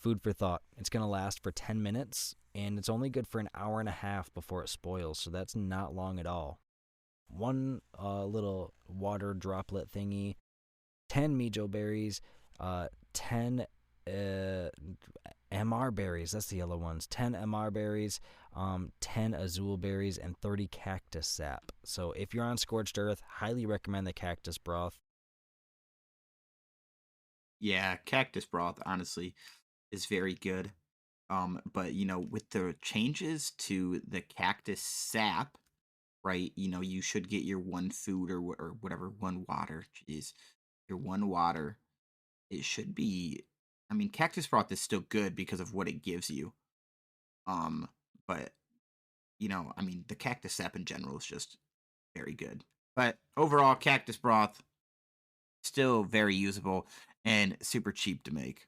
food for thought. It's going to last for 10 minutes, and it's only good for an hour and a half before it spoils, so that's not long at all. 1 little water droplet thingy, 10 mijo berries, 10 MR berries, that's the yellow ones, 10 MR berries, 10 azul berries, and 30 cactus sap. So if you're on Scorched Earth, highly recommend the cactus broth.
Yeah, cactus broth, honestly, is very good. But with the changes to the cactus sap, right? You should get your 1 food or whatever, 1 water. Jeez, your 1 water. It should be. I mean, cactus broth is still good because of what it gives you. But I mean, the cactus sap in general is just very good. But overall, cactus broth still very usable and super cheap to make.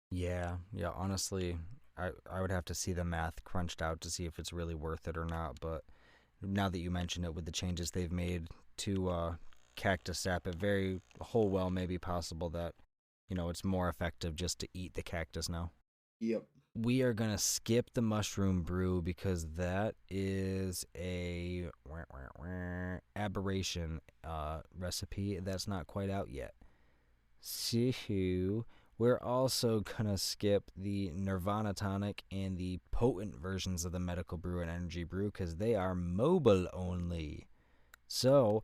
Yeah, honestly, I would have to see the math crunched out to see if it's really worth it or not, but now that you mention it, with the changes they've made to cactus sap, it very whole well may be possible that it's more effective just to eat the cactus now.
Yep.
We are going to skip the mushroom brew because that is a aberration recipe that's not quite out yet. So we're also going to skip the Nirvana tonic and the potent versions of the medical brew and energy brew because they are mobile only. So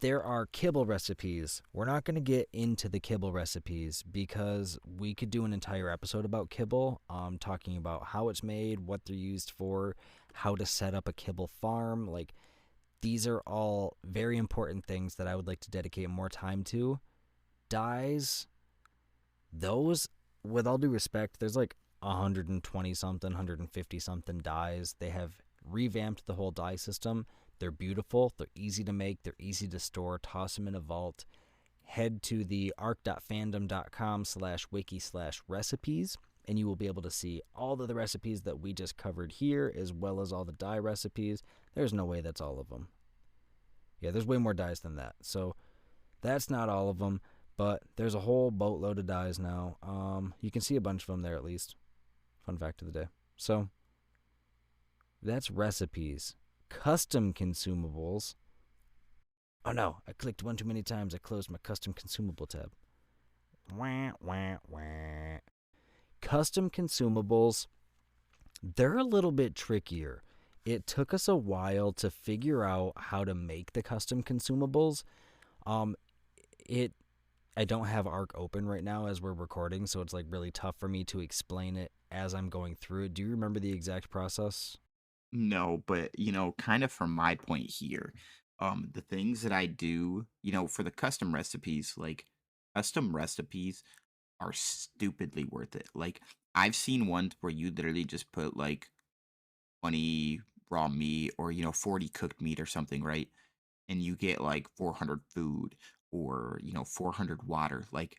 There are kibble recipes. We're not going to get into the kibble recipes because we could do an entire episode about kibble, talking about how it's made, what they're used for, how to set up a kibble farm. Like, these are all very important things that I would like to dedicate more time to. Dyes, those, with all due respect, there's like 120 something, 150 something dyes. They have revamped the whole dye system. They're beautiful, they're easy to make, they're easy to store. Toss them in a vault. Head to the ark.fandom.com/wiki/recipes, and you will be able to see all of the recipes that we just covered here, as well as all the dye recipes. There's no way that's all of them. Yeah, there's way more dyes than that. So that's not all of them, but there's a whole boatload of dyes now. You can see a bunch of them there at least. Fun fact of the day. So that's recipes. Custom consumables. Oh no, I clicked one too many times. I closed my custom consumable tab. Wah, wah, wah. Custom consumables, they're a little bit trickier. It took us a while to figure out how to make the custom consumables. I don't have Ark open right now as we're recording, so it's like really tough for me to explain it as I'm going through it. Do you remember the exact process?
No, but kind of from my point here, the things that I do, for the custom recipes, like custom recipes are stupidly worth it. Like I've seen ones where you literally just put like 20 raw meat or 40 cooked meat or something, right? And you get like 400 food or 400 water. Like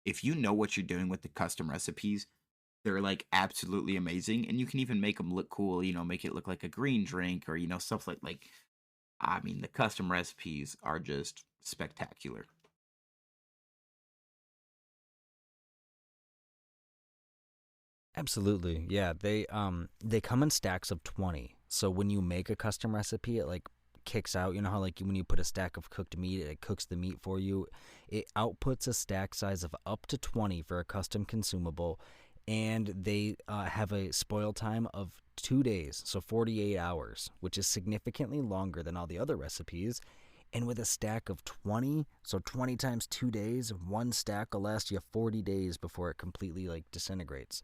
if you know what you're doing with the custom recipes, they're like absolutely amazing, and you can even make them look cool. Make it look like a green drink or stuff like. I mean, the custom recipes are just spectacular.
Absolutely. Yeah, they come in stacks of 20. So when you make a custom recipe, it like kicks out, you know how like when you put a stack of cooked meat, it cooks the meat for you. It outputs a stack size of up to 20 for a custom consumable, and they have a spoil time of 2 days, so 48 hours, which is significantly longer than all the other recipes. And with a stack of 20, so 20 times 2 days, one stack will last you 40 days before it completely like disintegrates.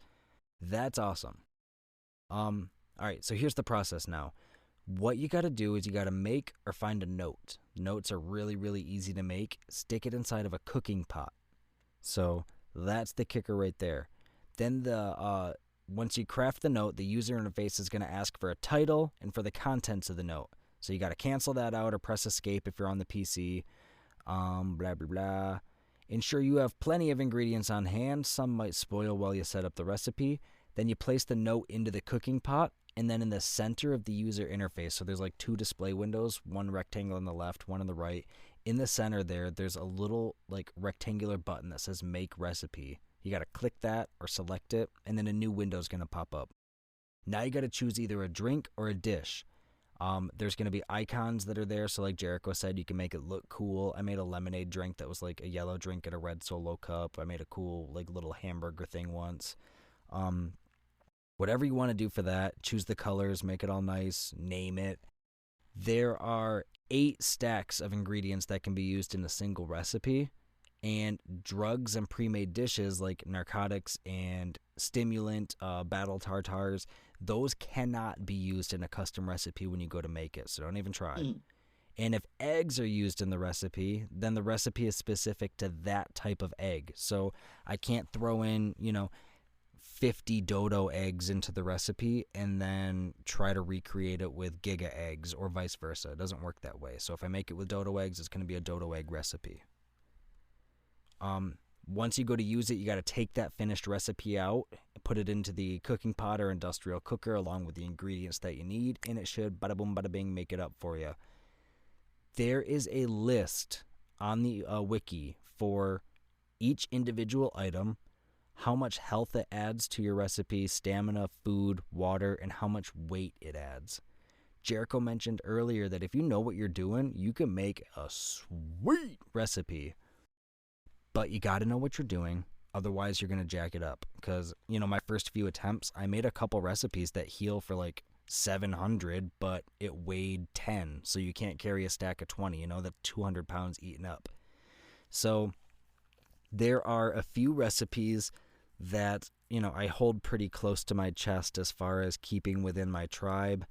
That's awesome. All right, so here's the process now. What you got to do is you got to make or find a note. Notes are really, really easy to make. Stick it inside of a cooking pot. So that's the kicker right there. Then once you craft the note, the user interface is going to ask for a title and for the contents of the note. So you got to cancel that out or press escape if you're on the PC. Blah, blah, blah. Ensure you have plenty of ingredients on hand. Some might spoil while you set up the recipe. Then you place the note into the cooking pot, and then in the center of the user interface, so there's like 2 display windows, one rectangle on the left, one on the right. In the center there's a little like rectangular button that says Make Recipe. You got to click that or select it, and then a new window is going to pop up. Now you got to choose either a drink or a dish. There's going to be icons that are there, so like Jericho said, you can make it look cool. I made a lemonade drink that was like a yellow drink in a red solo cup. I made a cool like little hamburger thing once. Whatever you want to do for that, choose the colors, make it all nice, name it. There are 8 stacks of ingredients that can be used in a single recipe, and drugs and pre-made dishes like narcotics and stimulant, battle tartars, those cannot be used in a custom recipe when you go to make it, so don't even try. And if eggs are used in the recipe, then the recipe is specific to that type of egg. So I can't throw in, 50 dodo eggs into the recipe and then try to recreate it with giga eggs or vice versa. It doesn't work that way. So if I make it with dodo eggs, it's going to be a dodo egg recipe. Once you go to use it, you got to take that finished recipe out, put it into the cooking pot or industrial cooker along with the ingredients that you need, and it should bada boom bada bing make it up for you. There is a list on the wiki for each individual item, how much health it adds to your recipe, stamina, food, water, and how much weight it adds. Jericho mentioned earlier that if you know what you're doing, you can make a sweet recipe. But you got to know what you're doing, otherwise you're going to jack it up. Because, my first few attempts, I made a couple recipes that heal for like 700, but it weighed 10, so you can't carry a stack of 20. You know, that's 200 pounds eaten up. So there are a few recipes that, you know, I hold pretty close to my chest as far as keeping within my tribe.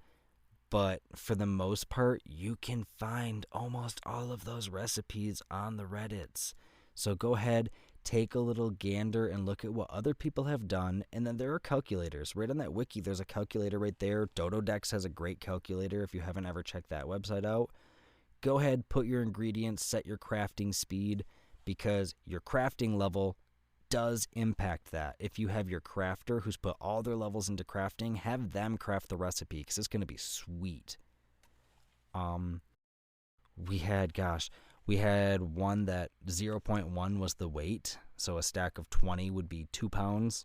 But for the most part, you can find almost all of those recipes on the Reddits. So go ahead, take a little gander and look at what other people have done. And then there are calculators. Right on that wiki, there's a calculator right there. Dododex has a great calculator if you haven't ever checked that website out. Go ahead, put your ingredients, set your crafting speed, because your crafting level does impact that. If you have your crafter who's put all their levels into crafting, have them craft the recipe, because it's going to be sweet. We had one that 0.1 was the weight, so a stack of 20 would be 2 pounds,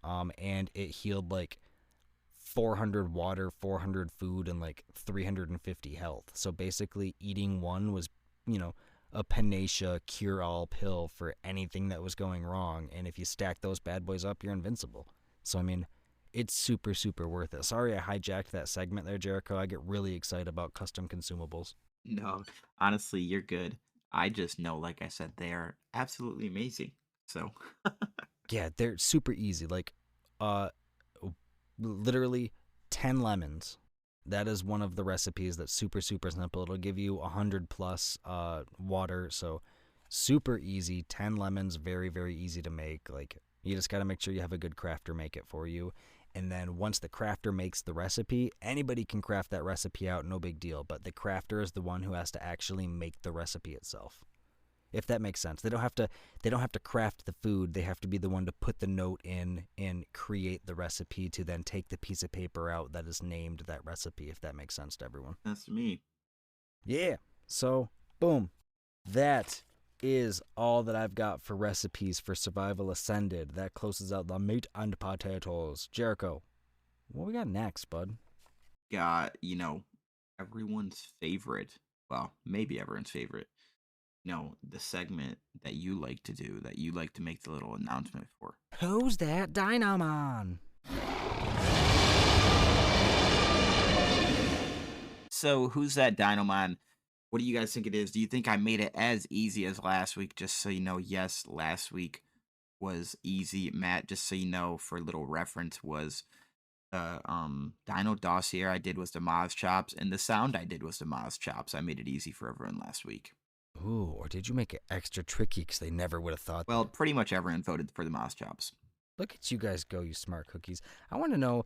and it healed like 400 water, 400 food, and like 350 health. So basically eating one was, you know, a panacea cure-all pill for anything that was going wrong. And if you stack those bad boys up, you're invincible. So, I mean, it's super, super worth it. Sorry I hijacked that segment there, Jericho. I get really excited about custom consumables.
No, honestly, you're good. I just know, like I said, they are absolutely amazing. So,
Yeah, they're super easy. Like, literally 10 lemons. That is one of the recipes that's super, super simple. It'll give you 100 plus water, so super easy. 10 lemons, very, very easy to make. Like, you just got to make sure you have a good crafter make it for you. And then once the crafter makes the recipe, anybody can craft that recipe out, no big deal. But the crafter is the one who has to actually make the recipe itself, if that makes sense. They don't have to craft the food. They have to be the one to put the note in and create the recipe, to then take the piece of paper out that is named that recipe, if that makes sense to everyone.
that's me.
Yeah. So, boom. That is all that I've got for recipes for Survival Ascended. That closes out the meat and potatoes. Jericho, what we got next, bud?
Got, everyone's favorite. Well, maybe everyone's favorite. The segment that you like to do, that you like to make the little announcement for.
Who's that Dynamon?
So, who's that Dynamon? What do you guys think it is? Do you think I made it as easy as last week? Just so you know, yes, last week was easy. Matt, just so you know, for a little reference, was the Dino Dossier I did was the Moz Chops, and the sound I did was the Moz Chops. I made it easy for everyone last week.
Ooh, or did you make it extra tricky because they never would have thought?
Well, pretty much everyone voted for the Moz Chops.
Look at you guys go, you smart cookies. I want to know,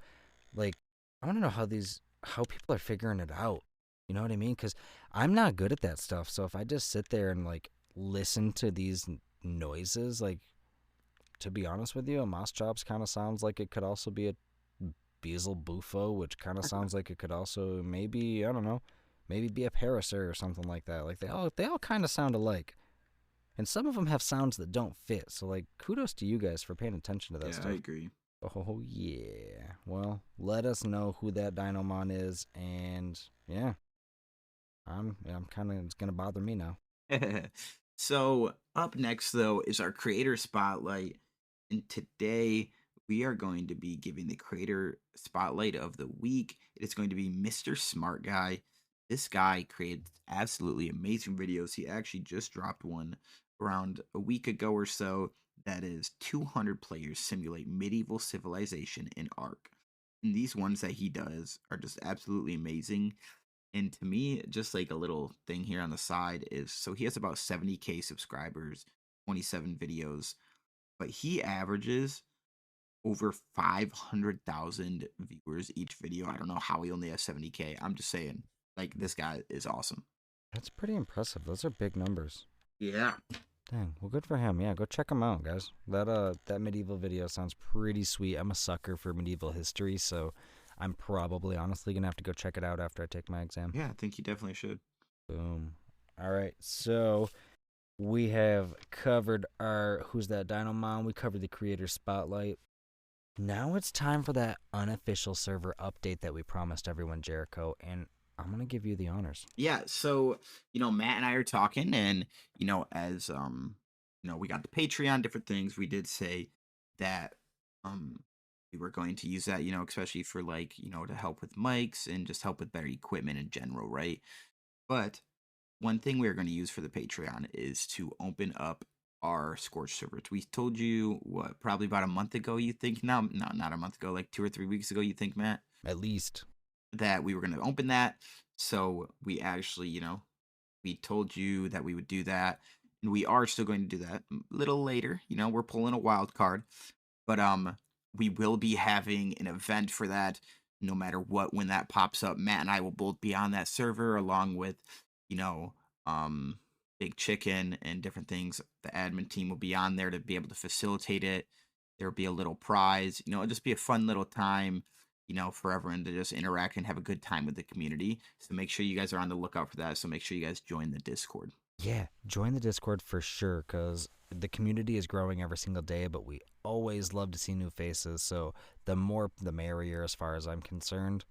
how people are figuring it out. You know what I mean? Because I'm not good at that stuff. So if I just sit there and like listen to these noises, like, to be honest with you, a Moss Chops kind of sounds like it could also be a Beezle Bufo, which kind of sounds like it could also maybe, I don't know, maybe be a Parasaur or something like that. Like they all kind of sound alike. And some of them have sounds that don't fit. So like, kudos to you guys for paying attention to that stuff.
I agree.
Oh yeah. Well, let us know who that Dynamon is, and yeah. It's gonna bother me now.
So up next though is our creator spotlight, and today we are going to be giving the creator spotlight of the week. It is going to be Mr. Smart Guy. This guy created absolutely amazing videos. He actually just dropped one around a week ago or so that is 200 players simulate medieval civilization in Ark. And these ones that he does are just absolutely amazing. And to me, just like a little thing here on the side is, so he has about 70K subscribers, 27 videos, but he averages over 500,000 viewers each video. I don't know how he only has 70K. I'm just saying, like, this guy is awesome.
That's pretty impressive. Those are big numbers.
Yeah.
Dang. Well, good for him. Yeah, go check him out, guys. That medieval video sounds pretty sweet. I'm a sucker for medieval history, so I'm probably honestly gonna have to go check it out after I take my exam.
Yeah, I think you definitely should.
Boom. All right, so we have covered our Who's That Dynamon. We covered the creator spotlight. Now it's time for that unofficial server update that we promised everyone, Jericho, and I'm gonna give you the honors.
Yeah, so Matt and I are talking, and as we got the Patreon, different things. We did say that we were going to use that, especially for like, to help with mics and just help with better equipment in general, right? But one thing we are going to use for the Patreon is to open up our Scorch servers. We told you what, probably about a month ago, you think? No, not a month ago, like 2 or 3 weeks ago, you think, Matt?
At least.
That we were going to open that. So we actually, we told you that we would do that. And we are still going to do that a little later. We're pulling a wild card. But we will be having an event for that no matter what when that pops up. Matt and I will both be on that server along with, you know, Big Chicken and different things. The admin team will be on there to be able to facilitate it. There'll be a little prize. It'll just be a fun little time, for everyone to just interact and have a good time with the community. So make sure you guys are on the lookout for that. So make sure you guys join the Discord.
Yeah, join the Discord for sure, because the community is growing every single day, but we always love to see new faces, so the more the merrier as far as I'm concerned.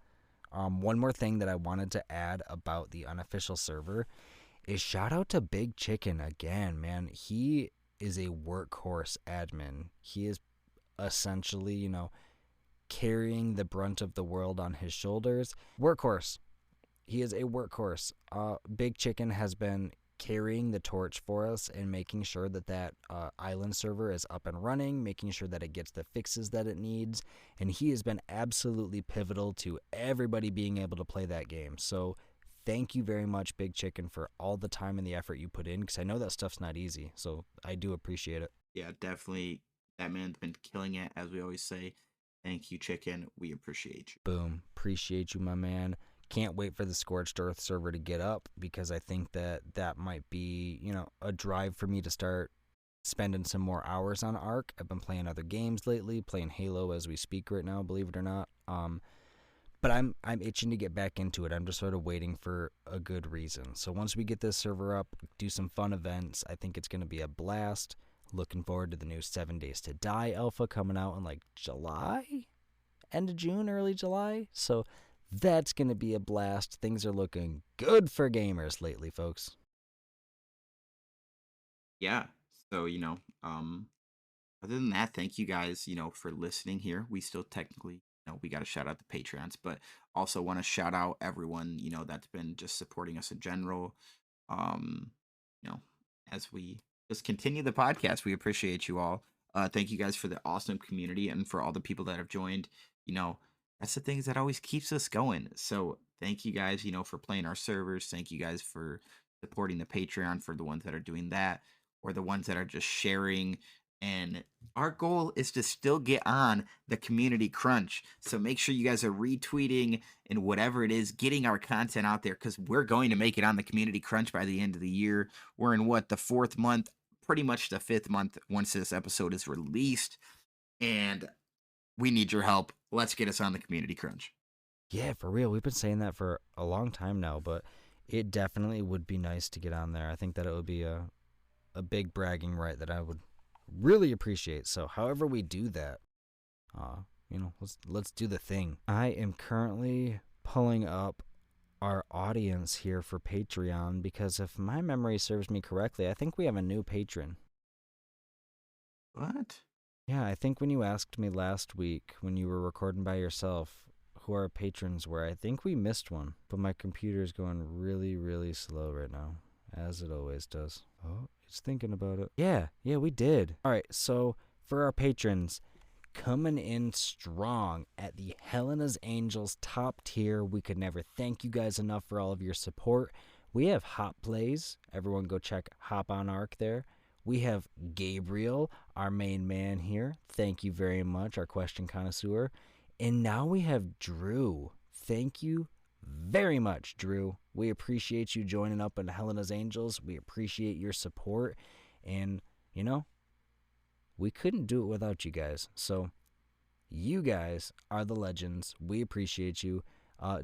One more thing that I wanted to add about the unofficial server is shout out to Big Chicken again, man. He is a workhorse admin. He is essentially, carrying the brunt of the world on his shoulders. Workhorse. He is a workhorse. Big Chicken has been carrying the torch for us and making sure that island server is up and running, making sure that it gets the fixes that it needs, and he has been absolutely pivotal to everybody being able to play that game. So thank you very much, Big Chicken, for all the time and the effort you put in, because I know that stuff's not easy, so I do appreciate it.
Yeah, definitely. That man's been killing it, as we always say. Thank you, Chicken. We appreciate you.
Boom. Appreciate you, my man. Can't wait for the Scorched Earth server to get up, because I think that might be, a drive for me to start spending some more hours on Ark. I've been playing other games lately, playing Halo as we speak right now, believe it or not. But I'm itching to get back into it. I'm just sort of waiting for a good reason. So once we get this server up, do some fun events, I think it's going to be a blast. Looking forward to the new 7 Days to Die alpha coming out in like July? End of June, early July? So that's going to be a blast. Things are looking good for gamers lately, folks.
Yeah. So, other than that, thank you guys, for listening here. We still technically, we got to shout out the Patreons, but also want to shout out everyone, that's been just supporting us in general. As we just continue the podcast, we appreciate you all. Thank you guys for the awesome community and for all the people that have joined. That's the things that always keeps us going. So thank you guys, for playing our servers. Thank you guys for supporting the Patreon, for the ones that are doing that, or the ones that are just sharing. And our goal is to still get on the community crunch. So make sure you guys are retweeting and whatever it is, getting our content out there, because we're going to make it on the community crunch by the end of the year. We're in the 4th month, pretty much the 5th month once this episode is released. And we need your help. Let's get us on the community crunch.
Yeah, for real. We've been saying that for a long time now, but it definitely would be nice to get on there. I think that it would be a big bragging right that I would really appreciate. So however we do that, let's do the thing. I am currently pulling up our audience here for Patreon, because if my memory serves me correctly, I think we have a new patron.
What?
Yeah, I think when you asked me last week when you were recording by yourself who our patrons were, I think we missed one, but my computer's going really, really slow right now, as it always does. Oh, it's thinking about it. Yeah, we did. All right, so for our patrons, coming in strong at the Helena's Angels top tier. We could never thank you guys enough for all of your support. We have Hop Plays. Everyone go check Hop on Ark there. We have Gabriel, our main man here. Thank you very much, our question connoisseur. And now we have Drew. Thank you very much, Drew. We appreciate you joining up in Helena's Angels. We appreciate your support. And, we couldn't do it without you guys. So, you guys are the legends. We appreciate you.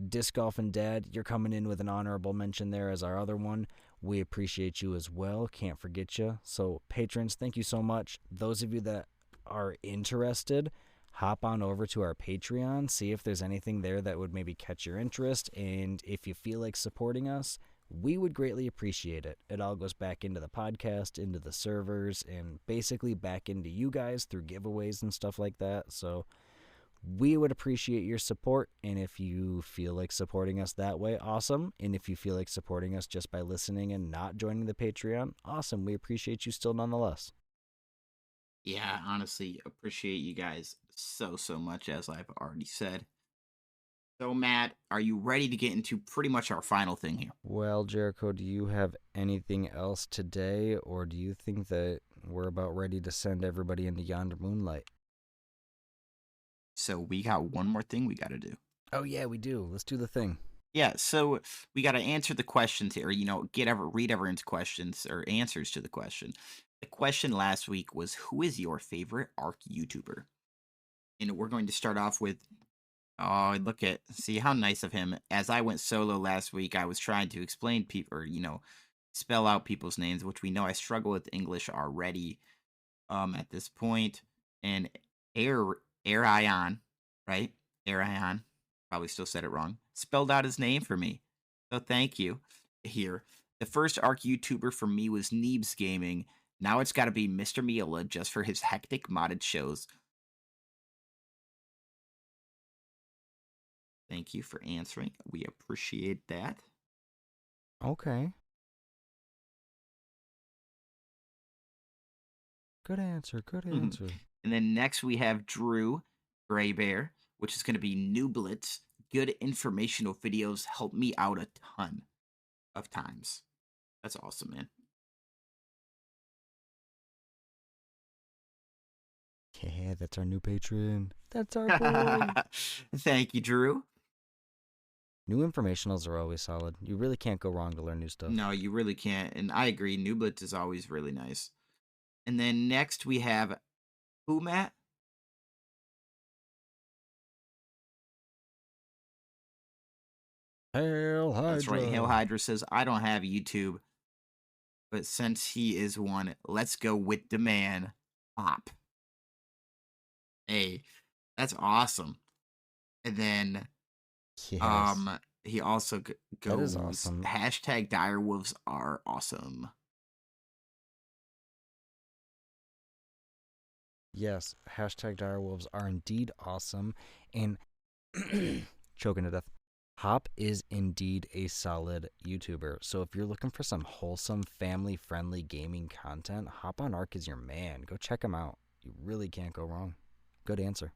Disc Golf and Dad, you're coming in with an honorable mention there as our other one. We appreciate you as well. Can't forget you. So, patrons, thank you so much. Those of you that are interested, hop on over to our Patreon, see if there's anything there that would maybe catch your interest, and if you feel like supporting us, we would greatly appreciate it. It all goes back into the podcast, into the servers, and basically back into you guys through giveaways and stuff like that. So We would appreciate your support, and if you feel like supporting us that way, awesome. And if you feel like supporting us just by listening and not joining the Patreon, awesome. We appreciate you still nonetheless.
Yeah, honestly, appreciate you guys so much, as I've already said. So, Matt, are you ready to get into pretty much our final thing here?
Well, Jericho, do you have anything else today, or do you think that we're about ready to send everybody into yonder moonlight?
So we got one more thing we got to do.
Oh, yeah, we do. Let's do the thing.
Yeah, so we got to answer the questions here, read everyone's questions or answers to the question. The question last week was, who is your favorite Ark YouTuber? And we're going to start off with, see how nice of him. As I went solo last week, I was trying to explain people, or, spell out people's names, which we know I struggle with English already at this point. And Arion, right? Arion, probably still said it wrong, spelled out his name for me. So thank you. Here, the first Ark YouTuber for me was Neebs Gaming. Now it's got to be Mr. Miola, just for his hectic modded shows. Thank you for answering. We appreciate that.
Okay. Good answer. Good answer.
And then next we have Drew Gray Bear, which is going to be New Blitz. Good informational videos help me out a ton of times. That's awesome, man.
Yeah, that's our new patron. That's our boy.
Thank you, Drew.
New informationals are always solid. You really can't go wrong to learn new stuff.
No, you really can't. And I agree. New Blitz is always really nice. And then next we have who, Matt?
Hail Hydra.
That's right. Hail Hydra says, I don't have YouTube, but since he is one, let's go with the man, Pop. Hey, that's awesome. And then,
yes.
he also goes,
that is awesome.
Hashtag direwolves are awesome.
Yes, hashtag direwolves are indeed awesome. And choking to death. Hop is indeed a solid YouTuber. So if you're looking for some wholesome, family-friendly gaming content, Hop on Ark is your man. Go check him out. You really can't go wrong. Good answer.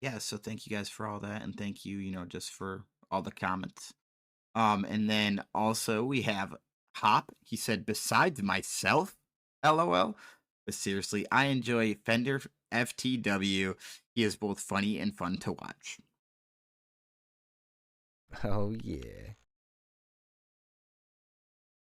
Yeah, so thank you guys for all that, and thank you, just for all the comments. And then also we have Hop. He said, besides myself, LOL. But seriously, I enjoy Fender FTW. He is both funny and fun to watch.
Oh, yeah.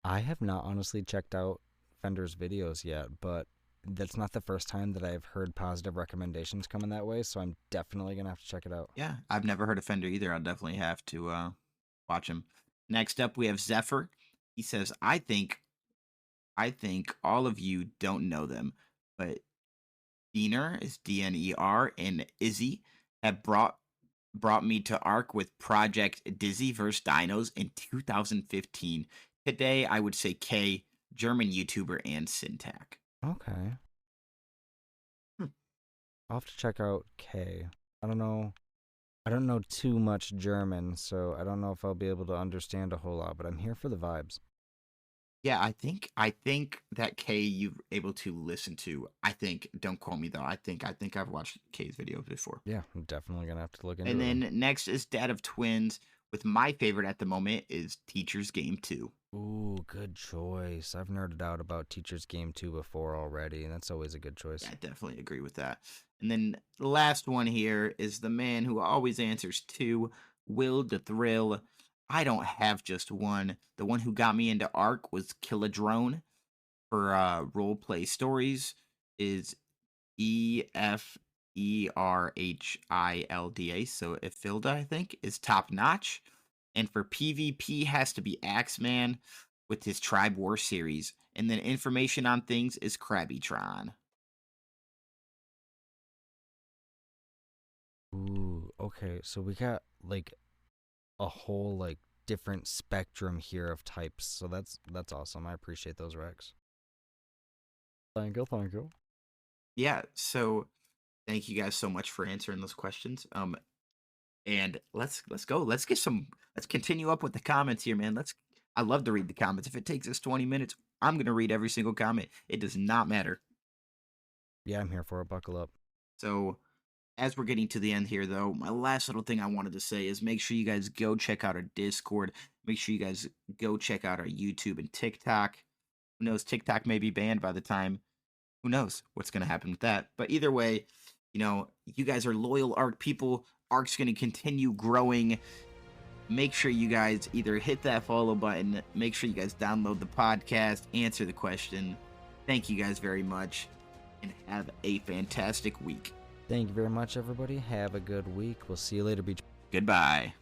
I have not honestly checked out Fender's videos yet, but that's not the first time that I've heard positive recommendations coming that way, so I'm definitely going to have to check it out.
Yeah, I've never heard of Fender either. I'll definitely have to watch him. Next up, we have Zephyr. He says, I think all of you don't know them, but Diener is DNER and Izzy have brought me to Ark with Project Dizzy vs. Dinos in 2015. Today, I would say K, German YouTuber, and Syntac.
Okay. I'll have to check out K. I don't know too much German, so I don't know if I'll be able to understand a whole lot, but I'm here for the vibes.
Yeah, I think that K you're able to listen to. Don't quote me though. I think I've watched K's videos before.
Yeah, I'm definitely gonna have to look into
it.
And
then next is Dad of Twins. With my favorite at the moment is Teacher's Game 2.
Ooh, good choice. I've nerded out about Teacher's Game 2 before already, and that's always a good choice.
Yeah, I definitely agree with that. And then the last one here is the man who always answers to Will the Thrill. I don't have just one. The one who got me into Ark was Kill a Drone. For role play stories is EFERHILDA. So Ifilda, I think, is top notch. And for PvP has to be Axeman with his Tribe War series. And then information on things is Krabbytron.
Ooh, okay. So we got like a whole like different spectrum here of types. So that's awesome. I appreciate those, Rex. Thank you.
Yeah, so Thank you guys so much for answering those questions. And let's go. Let's continue up with the comments here, man. I love to read the comments. If it takes us 20 minutes, I'm gonna read every single comment. It does not matter.
Yeah, I'm here for it. Buckle up.
So as we're getting to the end here, though, my last little thing I wanted to say is make sure you guys go check out our Discord. Make sure you guys go check out our YouTube and TikTok. Who knows? TikTok may be banned by the time. Who knows what's going to happen with that? But either way, you guys are loyal Ark people. Ark's going to continue growing. Make sure you guys either hit that follow button. Make sure you guys download the podcast. Answer the question. Thank you guys very much. And have a fantastic week.
Thank you very much, everybody. Have a good week. We'll see you later, Beach.
Goodbye.